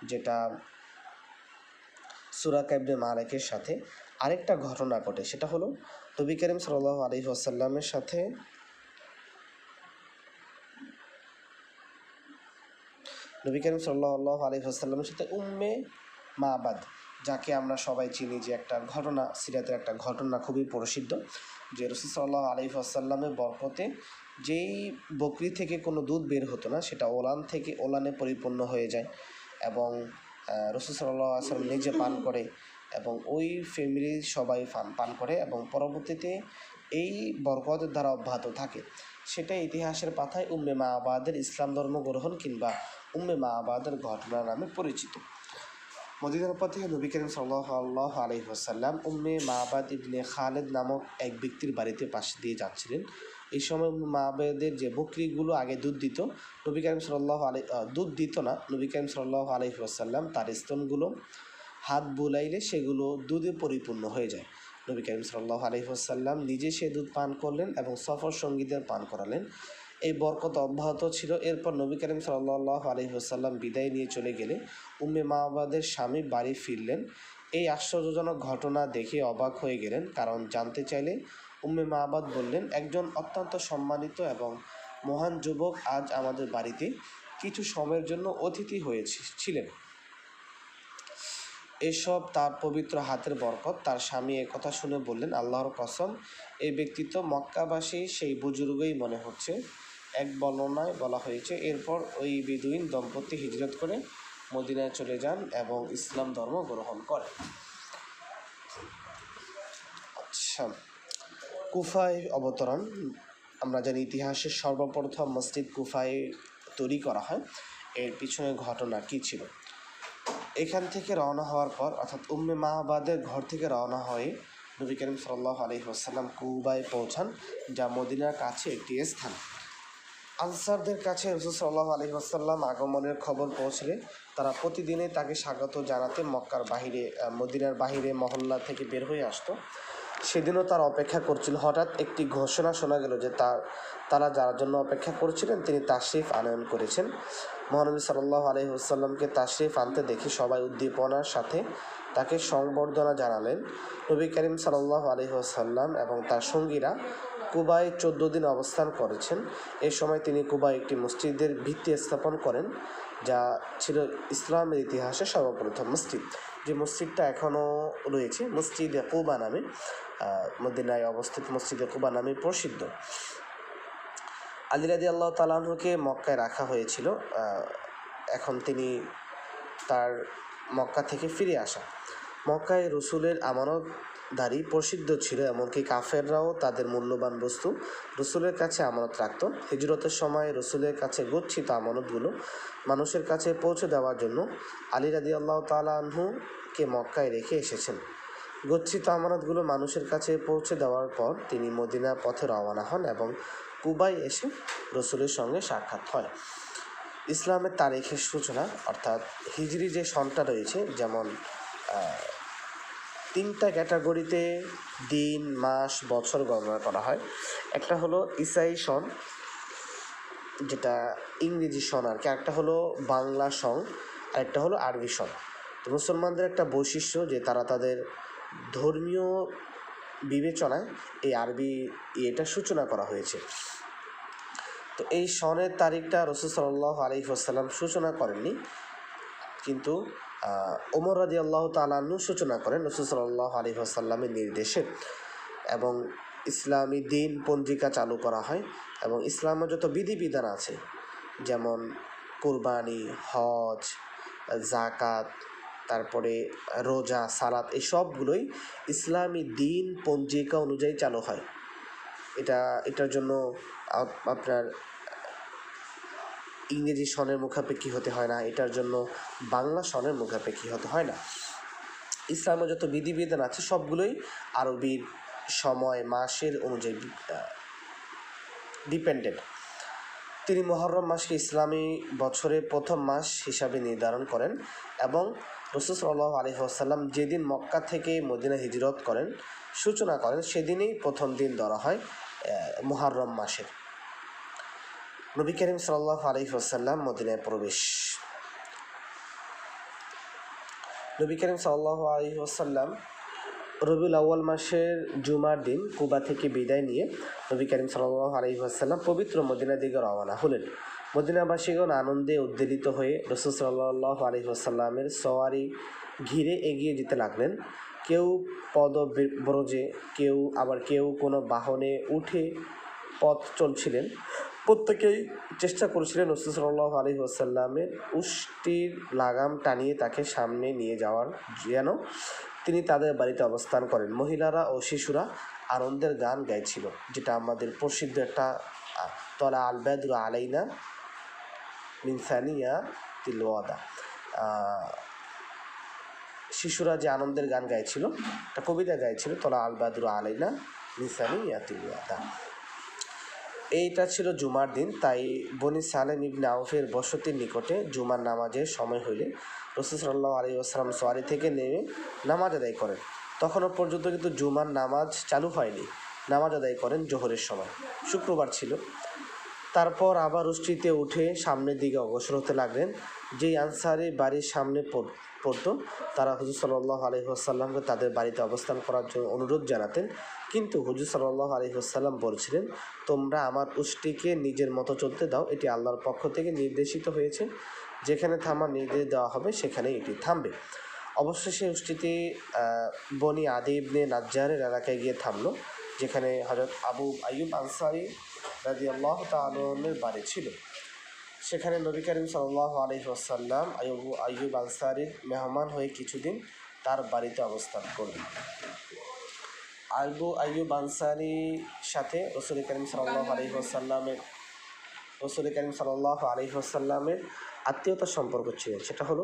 যেটা সুরাকা ইবনে মালিকের সাথে আরেকটা ঘটনা ঘটে। সেটা হলো নবী করিম সাল্লাল্লাহু আলাইহি ওয়াসাল্লামের সাথে উম্মে মাবাদ, যাকে আমরা সবাই চিনি, যে একটা ঘটনা, সিরাতের একটা ঘটনা খুবই প্রসিদ্ধ, যে রাসূল সাল্লাল্লাহু আলাইহি ওয়াসাল্লামের বরকতে যেই বকরি থেকে কোনো দুধ বের হতো না সেটা ওলানে পরিপূর্ণ হয়ে যায় এবং রাসূল সাল্লাল্লাহু আলাইহি ওয়াসাল্লাম নিজে পান করে এবং ওই ফ্যামিলির সবাই পান করে এবং পরবর্তীতে এই বরকতের দ্বারা অব্যাহত থাকে। সেটা ইতিহাসের পাতায় উম্মে মাবাদের ইসলাম ধর্ম গ্রহণ কিংবা উম্মে মাবাদের ঘটনা নামে পরিচিত। মদিনার পথে নবী করিম সাল্লাল্লাহু আলাইহি ওয়াসাল্লাম উম্মে মাবাদ ইবনে খালেদ নামক এক ব্যক্তির বাড়িতে পাশে দিয়ে যাচ্ছিলেন। এই সময় উম্মে মাবাদের যে বকরিগুলো আগে দুধ দিত না, নবী করিম সাল্লাল্লাহু আলাইহি ওয়াসাল্লাম তার স্তনগুলো হাত বুলাইলে সেগুলো দুধে পরিপূর্ণ হয়ে যায়। নবী করিম সাল্লাল্লাহু আলাইহি ওয়াসাল্লাম নিজে সে দুধ পান করলেন এবং সফর সঙ্গীদের পান করালেন। এই বরকত অব্যাহত ছিল। এরপর নবী করিম সাল্লাল্লাহু আলাইহি ওয়াসাল্লাম বিদায় নিয়ে চলে গেলে উম্মে মাবাদের স্বামী বাড়ি ফিরলেন। এই আশ্চর্যজনক ঘটনা দেখে অবাক হয়ে গেলেন, কারণ জানতে চাইলে উম্মে মাবাদ বললেন, একজন অত্যন্ত সম্মানিত এবং মহান যুবক আজ আমাদের বাড়িতে কিছু সময়ের জন্য অতিথি ছিলেন। এসব তার পবিত্র হাতের বরকত। তার স্বামী একথা শুনে বললেন, আল্লাহর কসম, এই ব্যক্তিত্ব মক্কাবাসী সেই বুজুর্গই মনে হচ্ছে। এক বর্ণনায় বলা হয়েছে, এরপর ওই বেদুইন দম্পতি হিজরত করে মদিনায় চলে যান এবং ইসলাম ধর্ম গ্রহণ করে। আচ্ছা, কুফায় অবতরণ। আমরা জানি ইতিহাসের সর্বপ্রথম মসজিদ কুফায় তৈরি করা হয়। এর পিছনে ঘটনা কী ছিল? এখান থেকে রওনা হওয়ার পর, অর্থাৎ উম্মে মাহবাদের ঘর থেকে রওনা হয়ে নবী করিম সাল্লাল্লাহু আলাইহি ওয়াসাল্লাম কুবায় পৌঁছান, যা মদিনার কাছে একটি স্থান। আনসারদের কাছে রাসূল সাল্লাল্লাহু আলাইহি ওয়াসাল্লাম আগমনের খবর পৌঁছলে তারা প্রতিদিনই তাকে স্বাগত জানাতে মদিনার বাহিরে মহল্লা থেকে বের হয়ে আসতো। সেদিনও তার অপেক্ষা করছিল। হঠাৎ একটি ঘোষণা শোনা গেল যে তারা যার জন্য অপেক্ষা করছিলেন তিনি তাশরিফ আনয়ন করেছেন। মহানবী সাল্লাল্লাহু আলাইহি ওয়াসাল্লামকে তাশরিফ আনতে দেখে সবাই উদ্দীপনার সাথে তাকে সংবর্ধনা জানালেন। নবী করিম সাল্লাল্লাহু আলাইহি ওয়াসাল্লাম এবং তার সঙ্গীরা কুবায় 14 দিন অবস্থান করেছেন। এ সময় তিনি কুবায় একটি মসজিদের ভিত্তি স্থাপন করেন, যা ছিল ইসলামের ইতিহাসে সর্বপ্রথম মসজিদ। যে মসজিদটা এখনও রয়েছে, মসজিদে কুবা নামে, মদিনায় অবস্থিত মসজিদে কুবা নামে প্রসিদ্ধ। আলী রাদিয়াল্লাহু তাআলা আনহুকে মক্কায় রাখা হয়েছিল। এখন তিনি তার মক্কা থেকে ফিরে আসা। মক্কায় রসুলের আমানতদারি প্রসিদ্ধ ছিল, এমনকি কাফেররাও তাদের মূল্যবান বস্তু রসুলের কাছে আমানত রাখত। হিজরতের সময় রসুলের কাছে গচ্ছিত আমানতগুলো মানুষের কাছে পৌঁছে দেওয়ার জন্য আলী রাদিয়াল্লাহু তাআলা আনহুকে মক্কায় রেখে এসেছেন। গচ্ছিত আমানতগুলো মানুষের কাছে পৌঁছে দেওয়ার পর তিনি মদিনা পথে রওনা হন এবং কুবায় এসে রসুলের সঙ্গে সাক্ষাৎ হয়। ইসলামের তারিখের সূচনা, অর্থাৎ হিজরি যে সনটা রয়েছে, যেমন 3টা ক্যাটাগরিতে দিন, মাস, বছর গণনা করা হয়। একটা হলো ইসাই সন, যেটা ইংরেজি সন আর কি, একটা হলো বাংলা সন, আর একটা হলো আরবি সন। তো মুসলমানদের একটা বৈশিষ্ট্য যে তারা তাদের ধর্মীয় বিবেচনায় এই আরবি এটা সূচনা করা হয়েছে। তো এই সনের তারিখটা রাসূল সাল্লাল্লাহু আলাইহি ওয়াসাল্লাম সূচনা করেননি, কিন্তু ওমর রাদিয়াল্লাহু তাআলা আনহু সূচনা করেন রাসূল সাল্লাল্লাহু আলাইহি ওয়াসাল্লামের নির্দেশে, এবং ইসলামী দিন পঞ্জিকা চালু করা হয়। এবং ইসলামের যত বিধিবিধান আছে, যেমন কুরবানি, হজ, যাকাত, তারপরে রোজা, সালাত, এই সবগুলোই ইসলামী দিন পঞ্জিকা অনুযায়ী চালু হয়। এটার জন্য আপনার ইংরেজি সনের মুখাপেক্ষী হতে হয় না, এটার জন্য বাংলা সনের মুখাপেক্ষী হতে হয় না। ইসলামের যত বিধিবিধান আছে সবগুলোই আরবির সময়, মাসের অনুযায়ী ডিপেন্ডেন্ট। তিনি মুহররম মাসকে ইসলামী বছরের প্রথম মাস হিসাবে নির্ধারণ করেন এবং রাসূল সাল্লাল্লাহু আলাইহি ওয়াসাল্লাম যেদিন মক্কা থেকে মদিনা হিজরত করেন, সূচনা করেন, সেদিনেই প্রথম দিন ধরা হয় মুহররম মাসের। নবী করিম সাল্লাল্লাহু আলাইহি ওয়াসাল্লাম মদিনায় প্রবেশ। নবী করিম সাল্লাল্লাহু আলাইহি ওয়াসাল্লাম রবিউল আউয়াল মাসের জুমার দিন কুবা থেকে বিদায় নিয়ে নবী করিম সাল্লাল্লাহু আলাইহি ওয়াসাল্লাম পবিত্র মদিনার দিকে রওনা হলেন। মদিনাবাসীগণ আনন্দে উদ্বেলিত হয়ে রাসূল সাল্লাল্লাহু আলাইহি ওয়াসাল্লামের সওয়ারি ঘিরে এগিয়ে যেতে লাগলেন। কেউ পদব্রজে, কেউ কোনো বাহনে উঠে পথ চলছিলেন। প্রত্যেকেই চেষ্টা করেছিলেন রাসূল সাল্লাল্লাহু আলাইহি ওয়াসাল্লামের উষ্টির লাগাম টানিয়ে তাকে সামনে নিয়ে যাওয়ার, যেন তিনি তাদের বাড়িতে অবস্থান করেন। মহিলারা ও শিশুরা আনন্দের গান গাইছিল, যেটা আমাদের প্রসিদ্ধ একটা তলা আল বাদরু আলাইনা মিন সানিয়াতিল ওয়াদা। শিশুরা যে আনন্দের গান গাইছিল, একটা কবিতা গাইছিল, তলা আল বাদরু আলাইনা মিন সানিয়াতিল ওয়াদা। এইটা ছিল জুমার দিন। তাই বনি সালেম ইবনে আউফের বসতির নিকটে জুমার নামাজের সময় হইলে রাসূল সাল্লাল্লাহু আলাইহি ওয়াসাল্লাম সওয়ারি থেকে নেমে নামাজ আদায় করেন। তখনও পর্যন্ত কিন্তু জুমার নামাজ চালু হয়নি। নামাজ আদায় করেন জোহরের সময়, শুক্রবার ছিল। তারপর আবার উষ্টিতে উঠে সামনের দিকে অগ্রসর হতে লাগলেন। যেই আনসারি বাড়ির সামনে পড়তো তারা হুজুর সাল্লাল্লাহু আলাইহি ওয়াসাল্লামকে তাদের বাড়িতে অবস্থান করার জন্য অনুরোধ জানাতেন, কিন্তু হুজুর সাল্লাল্লাহু আলাইহি ওয়াসাল্লাম বলছিলেন, তোমরা আমার উষ্টটিকে নিজের মতো চলতে দাও, এটি আল্লাহর পক্ষ থেকে নির্দেশিত হয়েছে, যেখানে থামার নির্দেশ দেওয়া হবে সেখানে এটি থামবে। অবশ্যই সেই উষ্টটি বনি আদি ইবনে নাজ্জারের এলাকায় গিয়ে থামলো, যেখানে হযরত আবু আইয়ুব আনসারী রাদিয়াল্লাহু তাআলা আনহুর বাড়ি ছিল। সেখানে নবী করিম সাল্লাল্লাহু আলাইহি ওয়াসাল্লাম আইয়ুব আনসারীর মেহমান হয়ে কিছুদিন তার বাড়িতে অবস্থান করলেন। আইয়ুব আনসারীর সাথে রসুল করিম সাল্লাল্লাহু আলাইহি ওয়াসাল্লামের আত্মীয়তার সম্পর্ক ছিল। সেটা হলো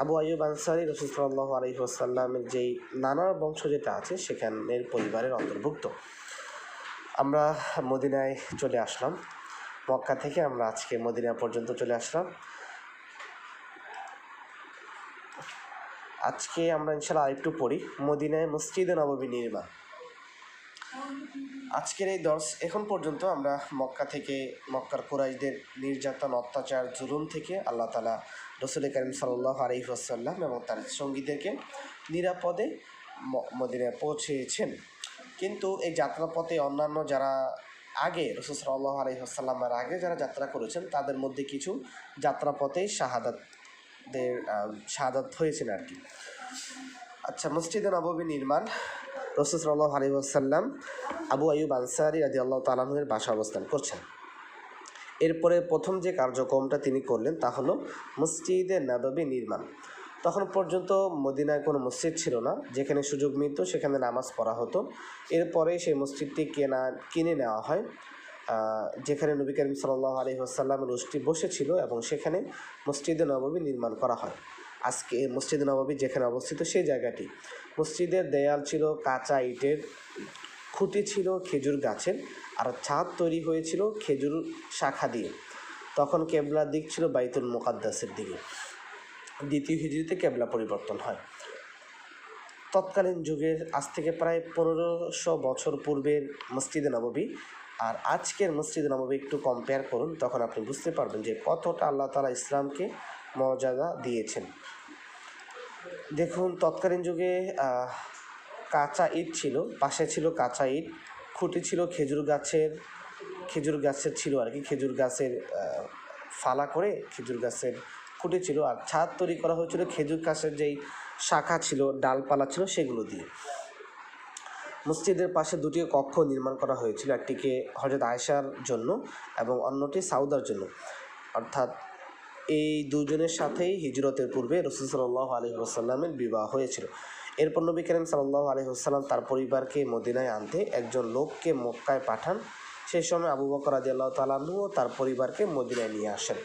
আবু আইয়ুব আনসারী রসুল সাল্লাল্লাহু আলাইহি ওয়াসাল্লামের যেই নানার বংশ যেটা আছে সেখানের পরিবারের অন্তর্ভুক্ত। আমরা মদিনায় চলে আসলাম, মক্কা থেকে আমরা আজকে মদিনা পর্যন্ত চলে আসলাম। আজকে আমরা ইনশাআল্লাহ আরেকটু পড়ি মদিনায় মসজিদে নববী নির্মাণ। আজকের এই দর্স এখন পর্যন্ত আমরা মক্কার কুরাইশদের নির্যাতন, অত্যাচার, জুলুম থেকে আল্লাহ তাআলা রাসূল করিম সাল্লাল্লাহু আলাইহি ওয়াসাল্লাম এবং তার সঙ্গীদেরকে নিরাপদে মদিনায় পৌঁছেছেন। কিন্তু এই যাত্রাপথে অন্যান্য যারা আগে রাসূল সাল্লাল্লাহু আলাইহি ওয়াসাল্লামের আগে যারা যাত্রা করেছেন তাদের মধ্যে কিছু যাত্রাপথেই শাহাদাত হয়েছেন আর কি। আচ্ছা, মসজিদে নববী নির্মাণ। রাসূল সাল্লাল্লাহু আলাইহি ওয়াসাল্লাম আবু আইয়ুব আনসারী রাদিয়াল্লাহু তাআলা আনহুর বাসা অবস্থান করছেন। এরপরে প্রথম যে কার্যক্রমটা তিনি করলেন তা হলো মসজিদে নববী নির্মাণ। তখন পর্যন্ত মদিনায় কোনো মসজিদ ছিল না, যেখানে সুযোগ মিলত সেখানে নামাজ পড়া হতো। এরপরে সেই মসজিদটি কিনে নেওয়া হয়, যেখানে নবী করিম সাল্লাল্লাহু আলাইহি ওয়াসাল্লামের উষ্টটি বসেছিল, এবং সেখানে মসজিদে নববী নির্মাণ করা হয়। আজকে মসজিদে নববী যেখানে অবস্থিত সেই জায়গাটি, মসজিদের দেয়াল ছিল কাঁচা ইটের, খুঁটি ছিল খেজুর গাছের, আর ছাদ তৈরি হয়েছিল খেজুর শাখা দিয়ে। তখন কেবলার দিক ছিল বাইতুল মুকাদ্দাসের দিকে। দ্বিতীয় হিজরিতে কেবলা পরিবর্তন হয়। তৎকালীন যুগের আজ থেকে প্রায় 1500 বছর পূর্বের মসজিদে নববী আর আজকের মসজিদে নববী একটু কম্পেয়ার করুন, তখন আপনি বুঝতে পারবেন যে কতটা আল্লাহ তাআলা ইসলামকে মর্যাদা দিয়েছেন। দেখুন, তৎকালীন যুগে কাঁচা ইট ছিল, পাশে ছিল কাঁচা ইট, খুঁটি ছিল খেজুর গাছের ছিল আর কি, খেজুর গাছের ফালা করে খেজুর গাছের খুঁটি ছিল, আর ছাদ তৈরি করা হয়েছিল খেজুর গাছের যেই শাখা ছিল, ডালপালা ছিল, সেগুলো দিয়ে। মসজিদের পাশে দুটি কক্ষ নির্মাণ করা হয়েছিল, একটিকে হযরত আয়েশার জন্য এবং অন্যটি সাউদার জন্য। অর্থাৎ এই দুজনের সাথেই হিজরতের পূর্বে রাসূল সাল্লাল্লাহু আলাইহি ওয়াসাল্লামের বিবাহ হয়েছিল। এরপর নবী করিম সাল্লাল্লাহু আলাইহি ওয়াসাল্লাম তার পরিবারকে মদিনায় আনতে একজন লোককে মক্কায় পাঠান। সেই সময় আবু বকর রাদিয়াল্লাহু তাআলা আনহু ও তার পরিবারকে মদিনায় নিয়ে আসেন।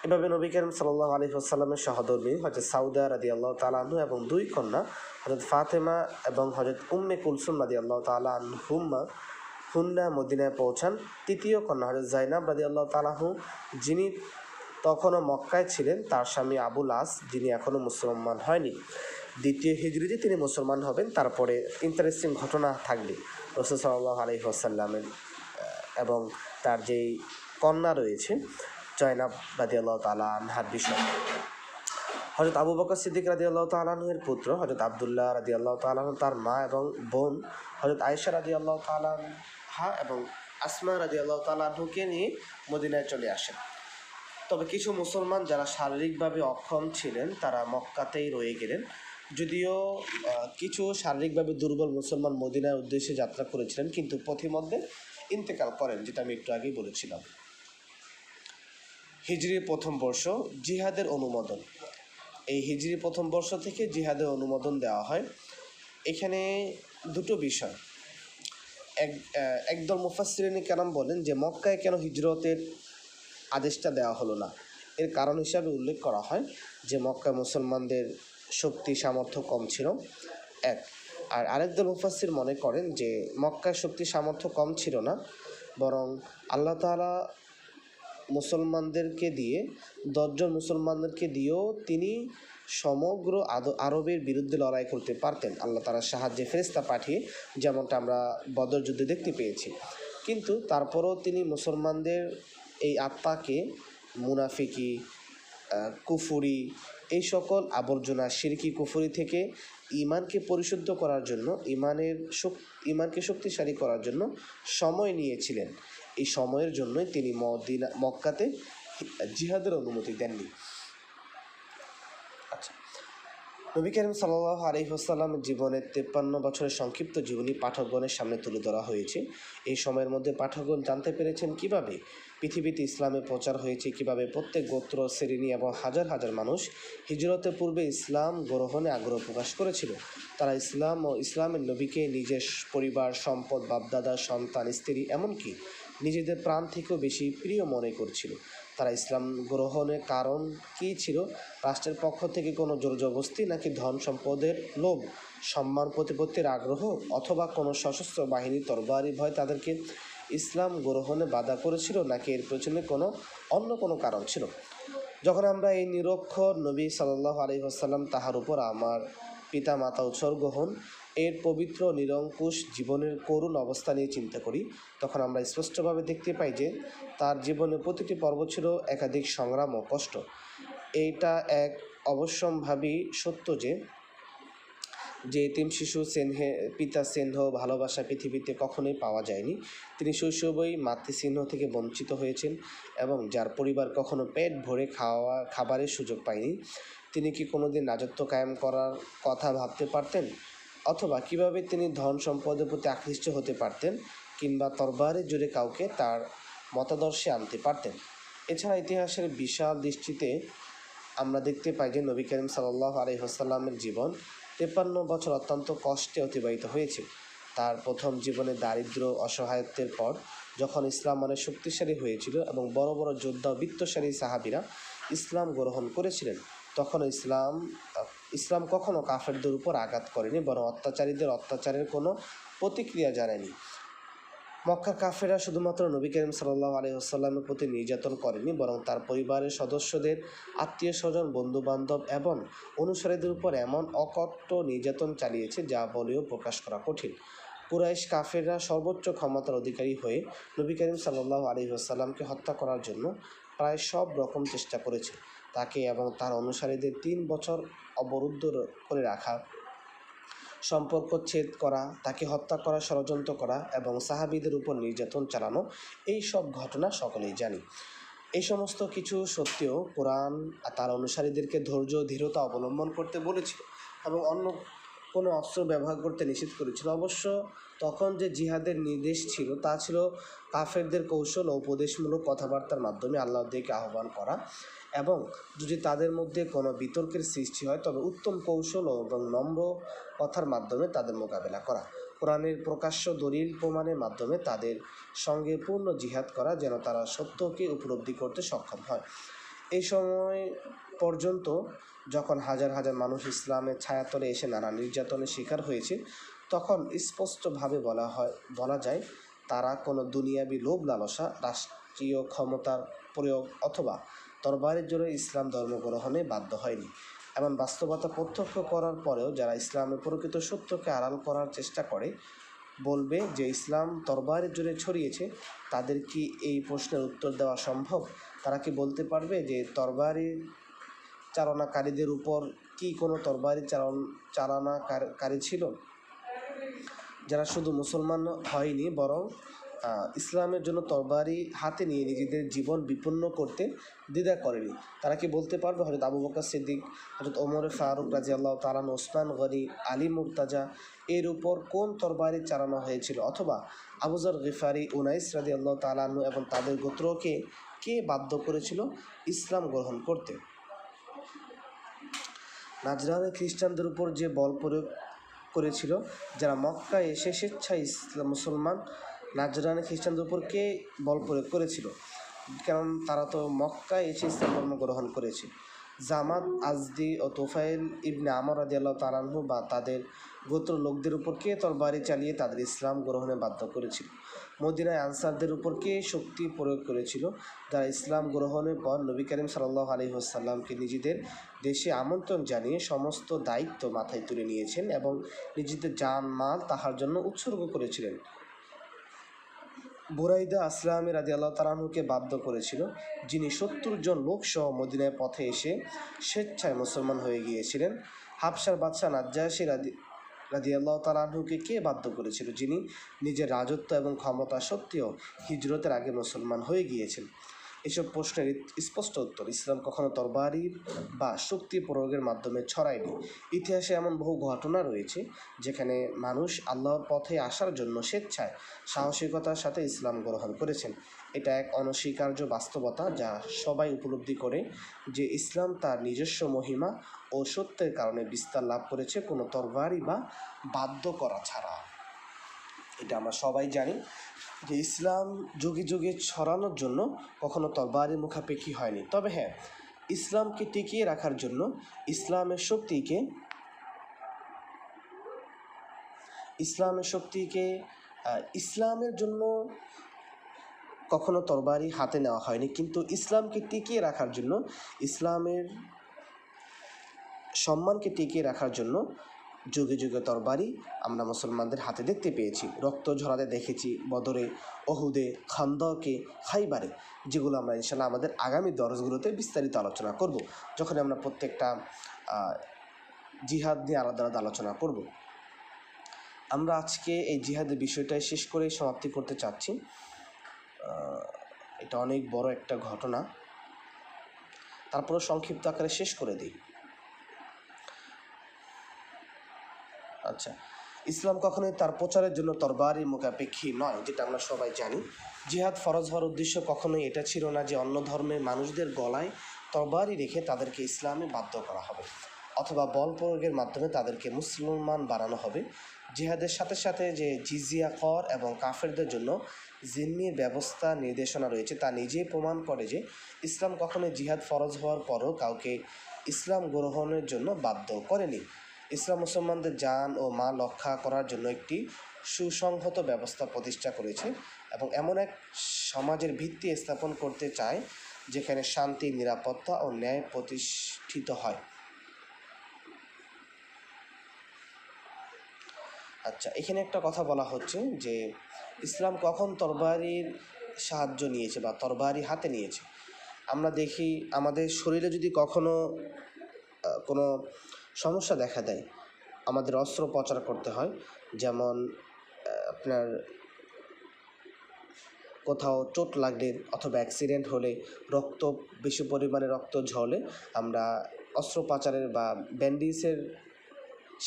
এভাবে নবী করিম সাল্লাল্লাহু আলাইহি ওয়াসাল্লামের সহধর্মী হযরত সাউদা রাদিয়াল্লাহু তাআলা আনহু এবং দুই কন্যা হযরত ফাতেমা এবং হযরত উম্মে কুলসুম রাদিয়াল্লাহু তাআলা আনহুন্না মদিনায় পৌঁছান। তৃতীয় কন্যা হযরত যায়নাব রাদিয়াল্লাহু তাআলা আনহু, যিনি তখনও মক্কায় ছিলেন, তার স্বামী আবুল আস, যিনি এখনও মুসলমান হয়নি, দ্বিতীয় হিজরিতে তিনি মুসলমান হবেন। তারপরে ইন্টারেস্টিং ঘটনা থাকবে রাসূল সাল্লাল্লাহু আলাইহি ওয়াসাল্লামের এবং তার যেই কন্যা রয়েছে জয়নাব রাদিয়াল্লাহু তাআলা আনহার বিষয়। হযরত আবু বকর সিদ্দিক রাদিয়াল্লাহু তাআলা আনহুর পুত্র হযরত আব্দুল্লাহ রাদিয়াল্লাহু তাআলা আনহু, তার মা এবং বোন হযরত আয়েশা রাদিয়াল্লাহু তাআলা আনহা এবং আসমা রাদিয়াল্লাহু তাআলা আনহুকে নিয়ে মদিনায় চলে আসেন। তবে কিছু মুসলমান যারা শারীরিকভাবে অক্ষম ছিলেন তারা মক্কাতেই রয়ে গেলেন। যদিও কিছু শারীরিকভাবে দুর্বল মুসলমান মদিনার উদ্দেশ্যে যাত্রা করেছিলেন, কিন্তু পথিমধ্যে ইন্তেকাল করেন, যেটা আমি একটু আগেই বলেছিলাম। হিজরির প্রথম বর্ষ, জিহাদের অনুমোদন। এই হিজরির প্রথম বর্ষ থেকে জিহাদের অনুমোদন দেওয়া হয়। এখানে দুটো বিষয়। একদল মুফাসসিরিনে কেরাম বলেন যে মক্কায় কেন হিজরতের আদেশটা দেওয়া হলো না, এর কারণ হিসাবে উল্লেখ করা হয় যে মক্কায় মুসলমানদের শক্তি সামর্থ্য কম ছিল, এক। আর আরেক দল মুফাসসির মনে করেন যে মক্কায় শক্তি সামর্থ্য কম ছিল না, বরং আল্লাহ তাআলা মুসলমানদেরকে দিয়ে 10 জন মুসলমানদেরকে দিয়েও তিনি সমগ্র আরবের বিরুদ্ধে লড়াই করতে পারতেন আল্লাহ তাআলার সাহায্যে ফেরেশতা পাঠিয়ে, যেমনটা আমরা বদর যুদ্ধে দেখতে পেয়েছি। কিন্তু তারপরও তিনি মুসলমানদের এই আত্মাকে মুনাফিকি, কুফুরি এই সকল আবর্জনা শিরকি কুফরি থেকে ঈমানকে পরিশুদ্ধ করার জন্য, ঈমানকে শক্তিশালী করার জন্য সময় নিয়েছিলেন। এই সময়ের জন্যই তিনি মক্কাতে জিহাদের অনুমতি দেননি। আচ্ছা, নবী করিম সাল্লাল্লাহু আলাইহি ওয়াসাল্লামের জীবনের 53 বছরের সংক্ষিপ্ত জীবনী পাঠকগণের সামনে তুলে ধরা হয়েছে। এই সময়ের মধ্যে পাঠকগণ জানতে পেরেছেন কিভাবে পৃথিবীতে ইসলামের প্রচার হয়েছে, কিভাবে প্রত্যেক গোত্র, শ্রেণী এবং হাজার হাজার মানুষ হিজরতের পূর্বে ইসলাম গ্রহণে আগ্রহ প্রকাশ করেছিল। তারা ইসলাম ও ইসলামের নবীকে নিজের পরিবার, সম্পদ, বাপদাদা, সন্তান, স্ত্রী, এমনকি নিজেদের প্রাণ থেকেও বেশি প্রিয় মনে করছিল। তারা ইসলাম গ্রহণের কারণ কী ছিল? রাষ্ট্রের পক্ষ থেকে কোনো জোরজবস্তি, নাকি ধন সম্পদের লোভ, সম্মান প্রতিপত্তির আগ্রহ, অথবা কোনো সশস্ত্র বাহিনী তরবারি ভয় তাদেরকে ইসলাম গ্রহণে বাধা করেছিল, নাকি এর পেছনে অন্য কোনো কারণ ছিল? যখন আমরা এই নিরক্ষর নবী সাল্লাল্লাহু আলাইহি ওয়াসাল্লাম, তাহার উপর আমার পিতা মাতা উৎসর্গ হন, এর পবিত্র নিরঙ্কুশ জীবনের করুণ অবস্থা নিয়ে চিন্তা করি, তখন আমরা স্পষ্টভাবে দেখতে পাই যে তার জীবনের প্রতিটি পর্ব ছিল একাধিক সংগ্রাম ও কষ্ট। এইটা এক অবশ্যম্ভাবী সত্য যে এতিম শিশু পিতা স্নেহ ভালোবাসা পৃথিবীতে কখনোই পাওয়া যায়নি। তিনি শৈশবেই মাতৃস্নেহ থেকে বঞ্চিত হয়েছেন এবং যার পরিবার কখনো পেট ভরে খাবারের সুযোগ পায়নি। তিনি কি কোনোদিন রাজত্ব কায়েম করার কথা ভাবতে পারতেন? অথবা কিভাবে তিনি ধন সম্পদের প্রতি আকৃষ্ট হতে পারতেন, কিংবা তরবারের জোরে কাউকে তার মতাদর্শে আনতে পারতেন? এছাড়া ইতিহাসের বিশাল দৃষ্টিতে আমরা দেখতে পাই যে নবী করিম সাল্লাল্লাহু আলাইহি ওয়াসাল্লামের জীবন 53 বছর অত্যন্ত কষ্টে অতিবাহিত হয়েছে। তার প্রথম জীবনে দারিদ্র্য, অসহায়ত্বের পর যখন ইসলাম অনেক শক্তিশালী হয়েছিল এবং বড় বড় যোদ্ধা ও বিত্তশালী সাহাবীরা ইসলাম গ্রহণ করেছিলেন, তখন ইসলাম কখনো কাফেরদের উপর আঘাত করেনি, বরং অত্যাচারীদের অত্যাচারের কোনো প্রতিক্রিয়া জানায়নি। মক্কার কাফেররা শুধুমাত্র নবী করিম সাল্লাল্লাহু আলাইহি ওয়াসাল্লামের প্রতি নির্যাতন করেনি, বরং তার পরিবারের সদস্যদের, আত্মীয় স্বজন, বন্ধু বান্ধব এবং অনুসারীদের উপর এমন অকট্ট নির্যাতন চালিয়েছে যা বলেও প্রকাশ করা কঠিন। কুরাইশ কাফেররা সর্বোচ্চ ক্ষমতার অধিকারী হয়ে নবী করিম সাল্লাল্লাহু আলাইহি ওয়াসাল্লামকে হত্যা করার জন্য প্রায় সব রকম চেষ্টা করেছে। তাকে এবং তার অনুসারীদের 3 বছর অবরুদ্ধ করে রাখা, সম্পর্ক ছেদ করা, তাকে হত্যা করার ষড়যন্ত্র করা এবং সাহাবীদের উপর নির্যাতন চালানো, এই সব ঘটনা সকলেই জানি। এই সমস্ত কিছু সত্ত্বেও কোরআন তার অনুসারীদেরকে ধৈর্য, ধীরতা অবলম্বন করতে বলেছিল এবং অন্য কোনো অস্ত্র ব্যবহার করতে নিষেধ করেছিল। অবশ্য তখন যে জিহাদের নির্দেশ ছিল তা ছিল কাফেরদের কৌশল ও উপদেশমূলক কথাবার্তার মাধ্যমে আল্লাহর দিকে আহ্বান করা, এবং যদি তাদের মধ্যে কোনো বিতর্কের সৃষ্টি হয় তবে উত্তম কৌশল এবং নম্র কথার মাধ্যমে তাদের মোকাবেলা করা, কোরআনের প্রকাশ্য দলিল প্রমাণের মাধ্যমে তাদের সঙ্গে পূর্ণ জিহাদ করা, যেন তারা সত্যকে উপলব্ধি করতে সক্ষম হয়। এই সময় পর্যন্ত যখন হাজার হাজার মানুষ ইসলামের ছায়াতলে এসে নানা নির্যাতনের শিকার হয়েছে, তখন স্পষ্টভাবে বলা যায় তারা কোনো দুনিয়াবি লোভ লালসা, রাষ্ট্রীয় ক্ষমতার প্রয়োগ অথবা তরবারের জোরে ইসলাম ধর্ম গ্রহণে বাধ্য হয়নি। এমন বাস্তবতা প্রত্যক্ষ করার পরেও যারা ইসলামের প্রকৃত সত্যকে আড়াল করার চেষ্টা করে বলবে যে ইসলাম তরবারের জোরে ছড়িয়েছে, তাদের কি এই প্রশ্নের উত্তর দেওয়া সম্ভব? তারা কি বলতে পারবে যে তরবারি চালনাকারীদের উপর কি কোনো তরবারি চালনাকারী ছিল যারা শুধু মুসলমান হয়নি, বরং ইসলামের জন্য তরবারি হাতে নিয়ে নিজেদের জীবন বিপন্ন করতে দ্বিধা করেনি? তারা কি বলতে পারবে হযরত আবু বকর সিদ্দিক, হযরত ওমর ফারুক রাদিয়াল্লাহু তাআলা, ওসমান গনি, আলী মুর্তাজা এর উপর কোন তরবারি চালানো হয়েছিল? অথবা আবু যর গিফারি, উনাইস রাদিয়াল্লাহু তাআলা আনহু এবং তাদের গোত্রকে কে বাধ্য করেছিল ইসলাম গ্রহণ করতে? নাজরানের খ্রিস্টানদের উপর যে বল প্রয়োগ করেছিল, যারা মক্কায় এসে স্বেচ্ছায় মুসলমান, নাজরানের খ্রিস্টানদের উপর কে বল প্রয়োগ করেছিল? কারণ তারা তো মক্কায় এসে ইসলাম ধর্ম গ্রহণ করেছে। জামাত, আজদি ও তোফাইল ইবনে আমর রাদিয়াল্লাহু তাআলা আনহু বা তাদের গোত্র লোকদের উপর কে তরবারি চালিয়ে তাদের ইসলাম গ্রহণে বাধ্য করেছিল? মদিনায় আনসারদের উপর কে শক্তি প্রয়োগ করেছিল, যারা ইসলাম গ্রহণের পর নবী করিম সাল্লাল্লাহু আলাইহি ওয়াসাল্লামকে নিজেদের দেশে আমন্ত্রণ জানিয়ে সমস্ত দায়িত্ব মাথায় তুলে নিয়েছেন এবং নিজেদের জান মাল তাহার জন্য উৎসর্গ করেছিলেন? বুরাইদা আসলামী রাদিয়াল্লাহু তাআলা আনহুকে বাধ্য করেছিল, যিনি 70 জন লোকসহ মদিনায় পথে এসে স্বেচ্ছায় মুসলমান হয়ে গিয়েছিলেন। হাবশার বাদশাহ নাজ্জাশী রাদিয়াল্লাহু তাআলা আনহুকে কে বাধ্য করেছিল, যিনি নিজের রাজত্ব এবং ক্ষমতা সত্ত্বেও হিজরতের আগে মুসলমান হয়ে গিয়েছেন? এসব প্রশ্নের স্পষ্ট উত্তর, ইসলাম কখনো তরবারির বা শক্তি প্রয়োগের মাধ্যমে ছড়ায়নি। ইতিহাসে এমন বহু ঘটনা রয়েছে যেখানে মানুষ আল্লাহর পথে আসার জন্য স্বেচ্ছায় সাহসিকতার সাথে ইসলাম গ্রহণ করেছেন। এটা এক অনস্বীকার্য বাস্তবতা যা সবাই উপলব্ধি করে যে ইসলাম তার নিজস্ব মহিমা ও সত্যের কারণে বিস্তার লাভ করেছে, কোনো তরবারি বা বাধ্য করা ছাড়া। এটা আমরা সবাই জানি যে ইসলাম যুগে যুগে ছড়ানোর জন্য কখনো তরবারির মুখাপেক্ষী হয়নি। তবে হ্যাঁ, ইসলামকে টিকিয়ে রাখার জন্য ইসলামের শক্তিকে ইসলামের জন্য কখনো তরবারি হাতে নেওয়া হয়নি, কিন্তু ইসলামকে টিকিয়ে রাখার জন্য, ইসলামের সম্মানকে টিকিয়ে রাখার জন্য যুগে যুগে তরবারি আমরা মুসলমানদের হাতে দেখতে পেয়েছি। রক্ত ঝরাতে দেখেছি বদরে, ওহুদে, খান্দকে, খাইবারে, যেগুলো আমরা ইনশাল্লাহ আমাদের আগামী দরসগুলোতে বিস্তারিত আলোচনা করব, যখন আমরা প্রত্যেকটা জিহাদ নিয়ে আলাদা আলাদা আলোচনা করব। আমরা আজকে এই জিহাদের বিষয়টাই শেষ করে সমাপ্তি করতে চাচ্ছি। এটা অনেক বড় একটা ঘটনা, তারপরে সংক্ষিপ্ত আকারে শেষ করে দিই। আচ্ছা, ইসলাম কখনোই তার প্রচারের জন্য তরবারির মুখাপেক্ষী নয়, যেটা আমরা সবাই জানি। জিহাদ ফরজ হওয়ার উদ্দেশ্য কখনোই এটা ছিল না যে অন্য ধর্মের মানুষদের গলায় তরবারি রেখে তাদেরকে ইসলামে বাধ্য করা হবে অথবা বল প্রয়োগের মাধ্যমে তাদেরকে মুসলমান বানানো হবে। জিহাদের সাথে সাথে যে জিজিয়া কর এবং কাফেরদের জন্য জিম্মির ব্যবস্থা নির্দেশনা রয়েছে, তা নিজেই প্রমাণ করে যে ইসলাম কখনোই জিহাদ ফরজ হওয়ার পরও কাউকে ইসলাম গ্রহণের জন্য বাধ্য করেনি। ইসলাম মুসলমানদের জান ও মাল রক্ষা করার জন্য একটি সুসংহত ব্যবস্থা প্রতিষ্ঠা করেছে এবং এমন এক সমাজের ভিত্তি স্থাপন করতে চায় যেখানে শান্তি, নিরাপত্তা ও ন্যায় প্রতিষ্ঠিত হয়। আচ্ছা, এখানে একটা কথা বলা হচ্ছে যে ইসলাম কখন তরবারির সাহায্য নিয়েছে বা তরবারি হাতে নিয়েছে। আমরা দেখি আমাদের শরীরে যদি কখনো কোনো সমস্যা দেখা দেয়, আমাদের অস্ত্রোপচার করতে হয়, যেমন আপনার কোথাও চোট লাগলে অথবা অ্যাক্সিডেন্ট হলে, রক্ত বেশি পরিমাণে রক্ত ঝরলে আমরা অস্ত্রোপচারের বা ব্যান্ডেজের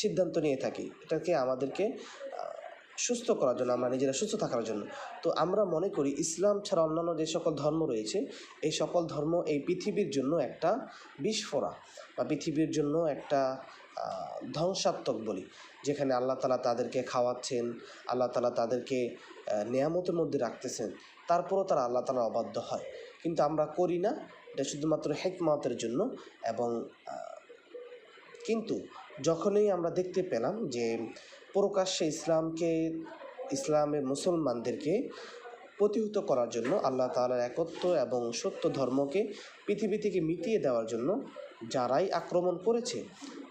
সিদ্ধান্ত নিয়ে থাকি, এটাকে আমাদেরকে সুস্থ করার জন্য, আমরা নিজেরা সুস্থ থাকার জন্য। তো আমরা মনে করি ইসলাম ছাড়া অন্যান্য যে সকল ধর্ম রয়েছে, এই সকল ধর্ম এই পৃথিবীর জন্য একটা বিস্ফোরা বা পৃথিবীর জন্য একটা ধ্বংসাত্মক বলি, যেখানে আল্লাহ তাআলা তাদেরকে খাওয়াচ্ছেন, আল্লাহ তাআলা তাদেরকে নেয়ামতের মধ্যে রাখতেছেন, তারপরও তারা আল্লাহ তাআলা অবাধ্য হয়। কিন্তু আমরা করি না, এটা শুধুমাত্র হিকমতের জন্য। এবং কিন্তু যখনই আমরা দেখতে পেলাম যে প্রকাশ্যে ইসলামের মুসলমানদেরকে প্রতিহত করার জন্য, আল্লাহ তাআলার একত্ব এবং সত্য ধর্মকে পৃথিবী থেকে মিটিয়ে দেওয়ার জন্য যারাই আক্রমণ করেছে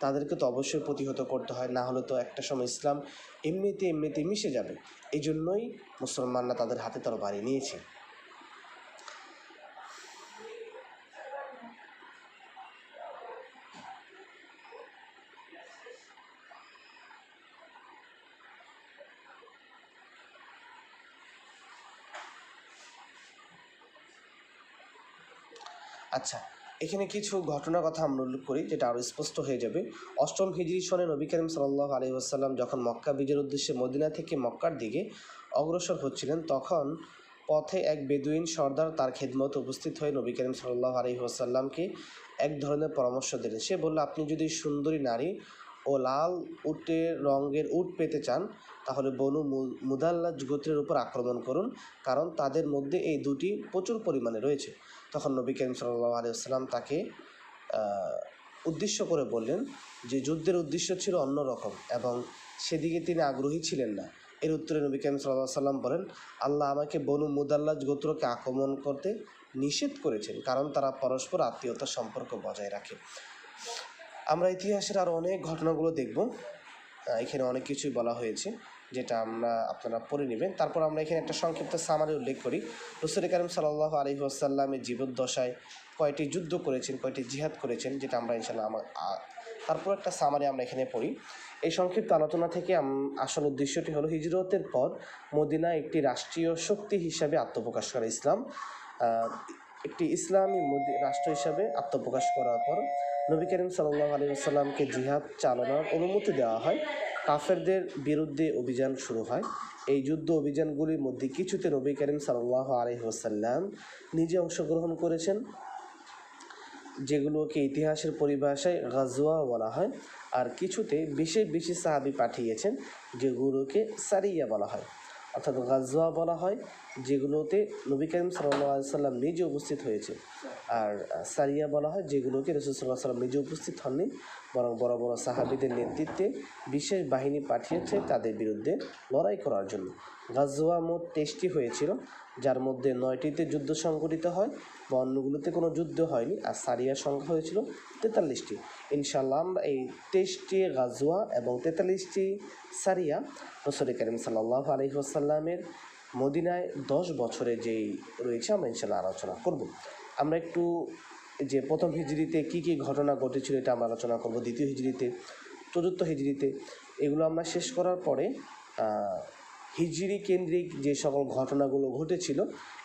তাদেরকে তো অবশ্যই প্রতিহত করতে হয়, না হলে তো একটা সময় ইসলাম এমনিতে মিশে যাবে। এই জন্যই মুসলমানরা তাদের হাতে তরবারি নিয়েছে। আচ্ছা, এখানে কিছু ঘটনার কথা আমরা উল্লেখ করি যেটা আরও স্পষ্ট হয়ে যাবে। 8ম হিজরি সনে নবী করিম সাল্লাল্লাহু আলাইহি ওয়াসাল্লাম যখন মক্কা বিজয়ের উদ্দেশ্যে মদিনা থেকে মক্কার দিকে অগ্রসর হচ্ছিলেন, তখন পথে এক বেদুইন সর্দার তার খেদমতে উপস্থিত হয়ে নবী করিম সাল্লাল্লাহু আলাইহি ওয়াসাল্লামকে এক ধরনের পরামর্শ দিলেন। সে বলল, আপনি যদি সুন্দরী নারী ও লাল রঙের উট পেতে চান তাহলে বনু মুদাল্লাজ গোত্রের উপর আক্রমণ করুন, কারণ তাদের মধ্যে এই দুটি প্রচুর পরিমাণে রয়েছে। তখন নবী করিম সাল্লাল্লাহু আলাইহি ওয়াসাল্লাম তাকে উদ্দেশ্য করে বললেন যে যুদ্ধের উদ্দেশ্য ছিল অন্যরকম এবং সেদিকে তিনি আগ্রহী ছিলেন না। এর উত্তরে নবী করিম সাল্লাল্লাহু আলাইহি ওয়াসাল্লাম বলেন, আল্লাহ আমাকে বনু মুদাল্লাজ গোত্রকে আক্রমণ করতে নিষেধ করেছেন, কারণ তারা পরস্পর আত্মীয়তার সম্পর্ক বজায় রাখে। আমরা ইতিহাসের আরও অনেক ঘটনাগুলো দেখব, এখানে অনেক কিছুই বলা হয়েছে। যেটা আপনারা পড়ে নেবেন। তারপর আমরা এখানে একটা সংক্ষিপ্ত সামারি উল্লেখ করি। রাসূল কারীম সাল্লাল্লাহু আলাইহি ওয়াসাল্লামের জীবদ্দশায় কয়টি যুদ্ধ করেছেন, কয়টি জিহাদ করেছেন, যেটা আমরা ইনশাআল্লাহ তারপর একটা সামারি আমরা এখানে পড়ি। এই সংক্ষিপ্ত আলোচনা থেকে আসল উদ্দেশ্যটি হলো হিজরতের পর মদিনায় একটি রাষ্ট্রীয় শক্তি হিসাবে আত্মপ্রকাশ করা। ইসলাম একটি ইসলামী রাষ্ট্র হিসাবে আত্মপ্রকাশ করার পর নবী করিম সাল্লাল্লাহু আলাইহি ওয়াসাল্লামকে জিহাদ চালানোর অনুমতি দেওয়া হয়। কাফেরদের বিরুদ্ধে অভিযান শুরু হয়। এই যুদ্ধ অভিযানগুলির মধ্যে কিছুতে নবী করিম সাল্লাল্লাহু আলাইহি ওয়াসাল্লাম নিজে অংশগ্রহণ করেছেন, যেগুলোকে ইতিহাসের পরিভাষায় গাজওয়া বলা হয়, আর কিছুতে বিশেষ বিশেষ সাহাবী পাঠিয়েছেন, যেগুলোকে সারিয়া বলা হয়। অর্থাৎ গাজওয়া বলা হয় যেগুলোতে নবী করিম সাল্লাল্লাহু আলাইহি ওয়াসাল্লাম নিজে উপস্থিত হয়েছে, আর সারিয়া বলা হয় যেগুলোকে রাসূল সাল্লাল্লাহু আলাইহি ওয়াসাল্লাম নিজে উপস্থিত হননি, বরং বড় বড় সাহাবীদের নেতৃত্বে বিশেষ বাহিনী পাঠিয়েছে তাদের বিরুদ্ধে লড়াই করার জন্য। গাজওয়া মোট 23টি হয়েছিল, যার মধ্যে 9টিতে যুদ্ধ সংঘটিত হয় বা অন্যগুলোতে কোনো যুদ্ধ হয়নি, আর সারিয়ার সংখ্যা হয়েছিল 43টি। ইনশাআল্লাহ আমরা এই 23টি গাজওয়া এবং 43টি সারিয়া রাসূল কারীম সাল্লাল্লাহু আলাইহি ওয়াসাল্লামের মদিনায় 10 বছরে যেই রয়েছে আমরা ইনশাআল্লাহ আলোচনা করব। আমরা একটু যে প্রথম হিজরিতে কী কী ঘটনা ঘটেছিল এটা আমরা আলোচনা করব, দ্বিতীয় হিজরিতে, চতুর্থ হিজরিতে, এগুলো আমরা শেষ করার পরে হিজরি কেন্দ্রিক যে সকল ঘটনাগুলো ঘটেছিল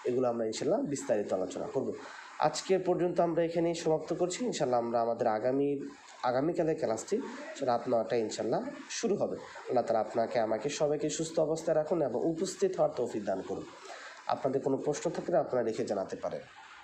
এগুলো আমরা ইনশাল্লাহ বিস্তারিত আলোচনা করব। আজকের পর্যন্ত আমরা এখানেই সমাপ্ত করছি। ইনশাল্লাহ আমরা আমাদের আগামীকালের ক্লাসটি রাত 9টায় ইনশাল্লাহ শুরু হবে। আল্লাহ তাআলা আপনাকে আমাকে সবাইকে সুস্থ অবস্থায় রাখুন এবং উপস্থিত হওয়ার তৌফিক দান করুন। আপনাদের কোনো প্রশ্ন থাকলে আপনারা লিখে জানাতে পারেন।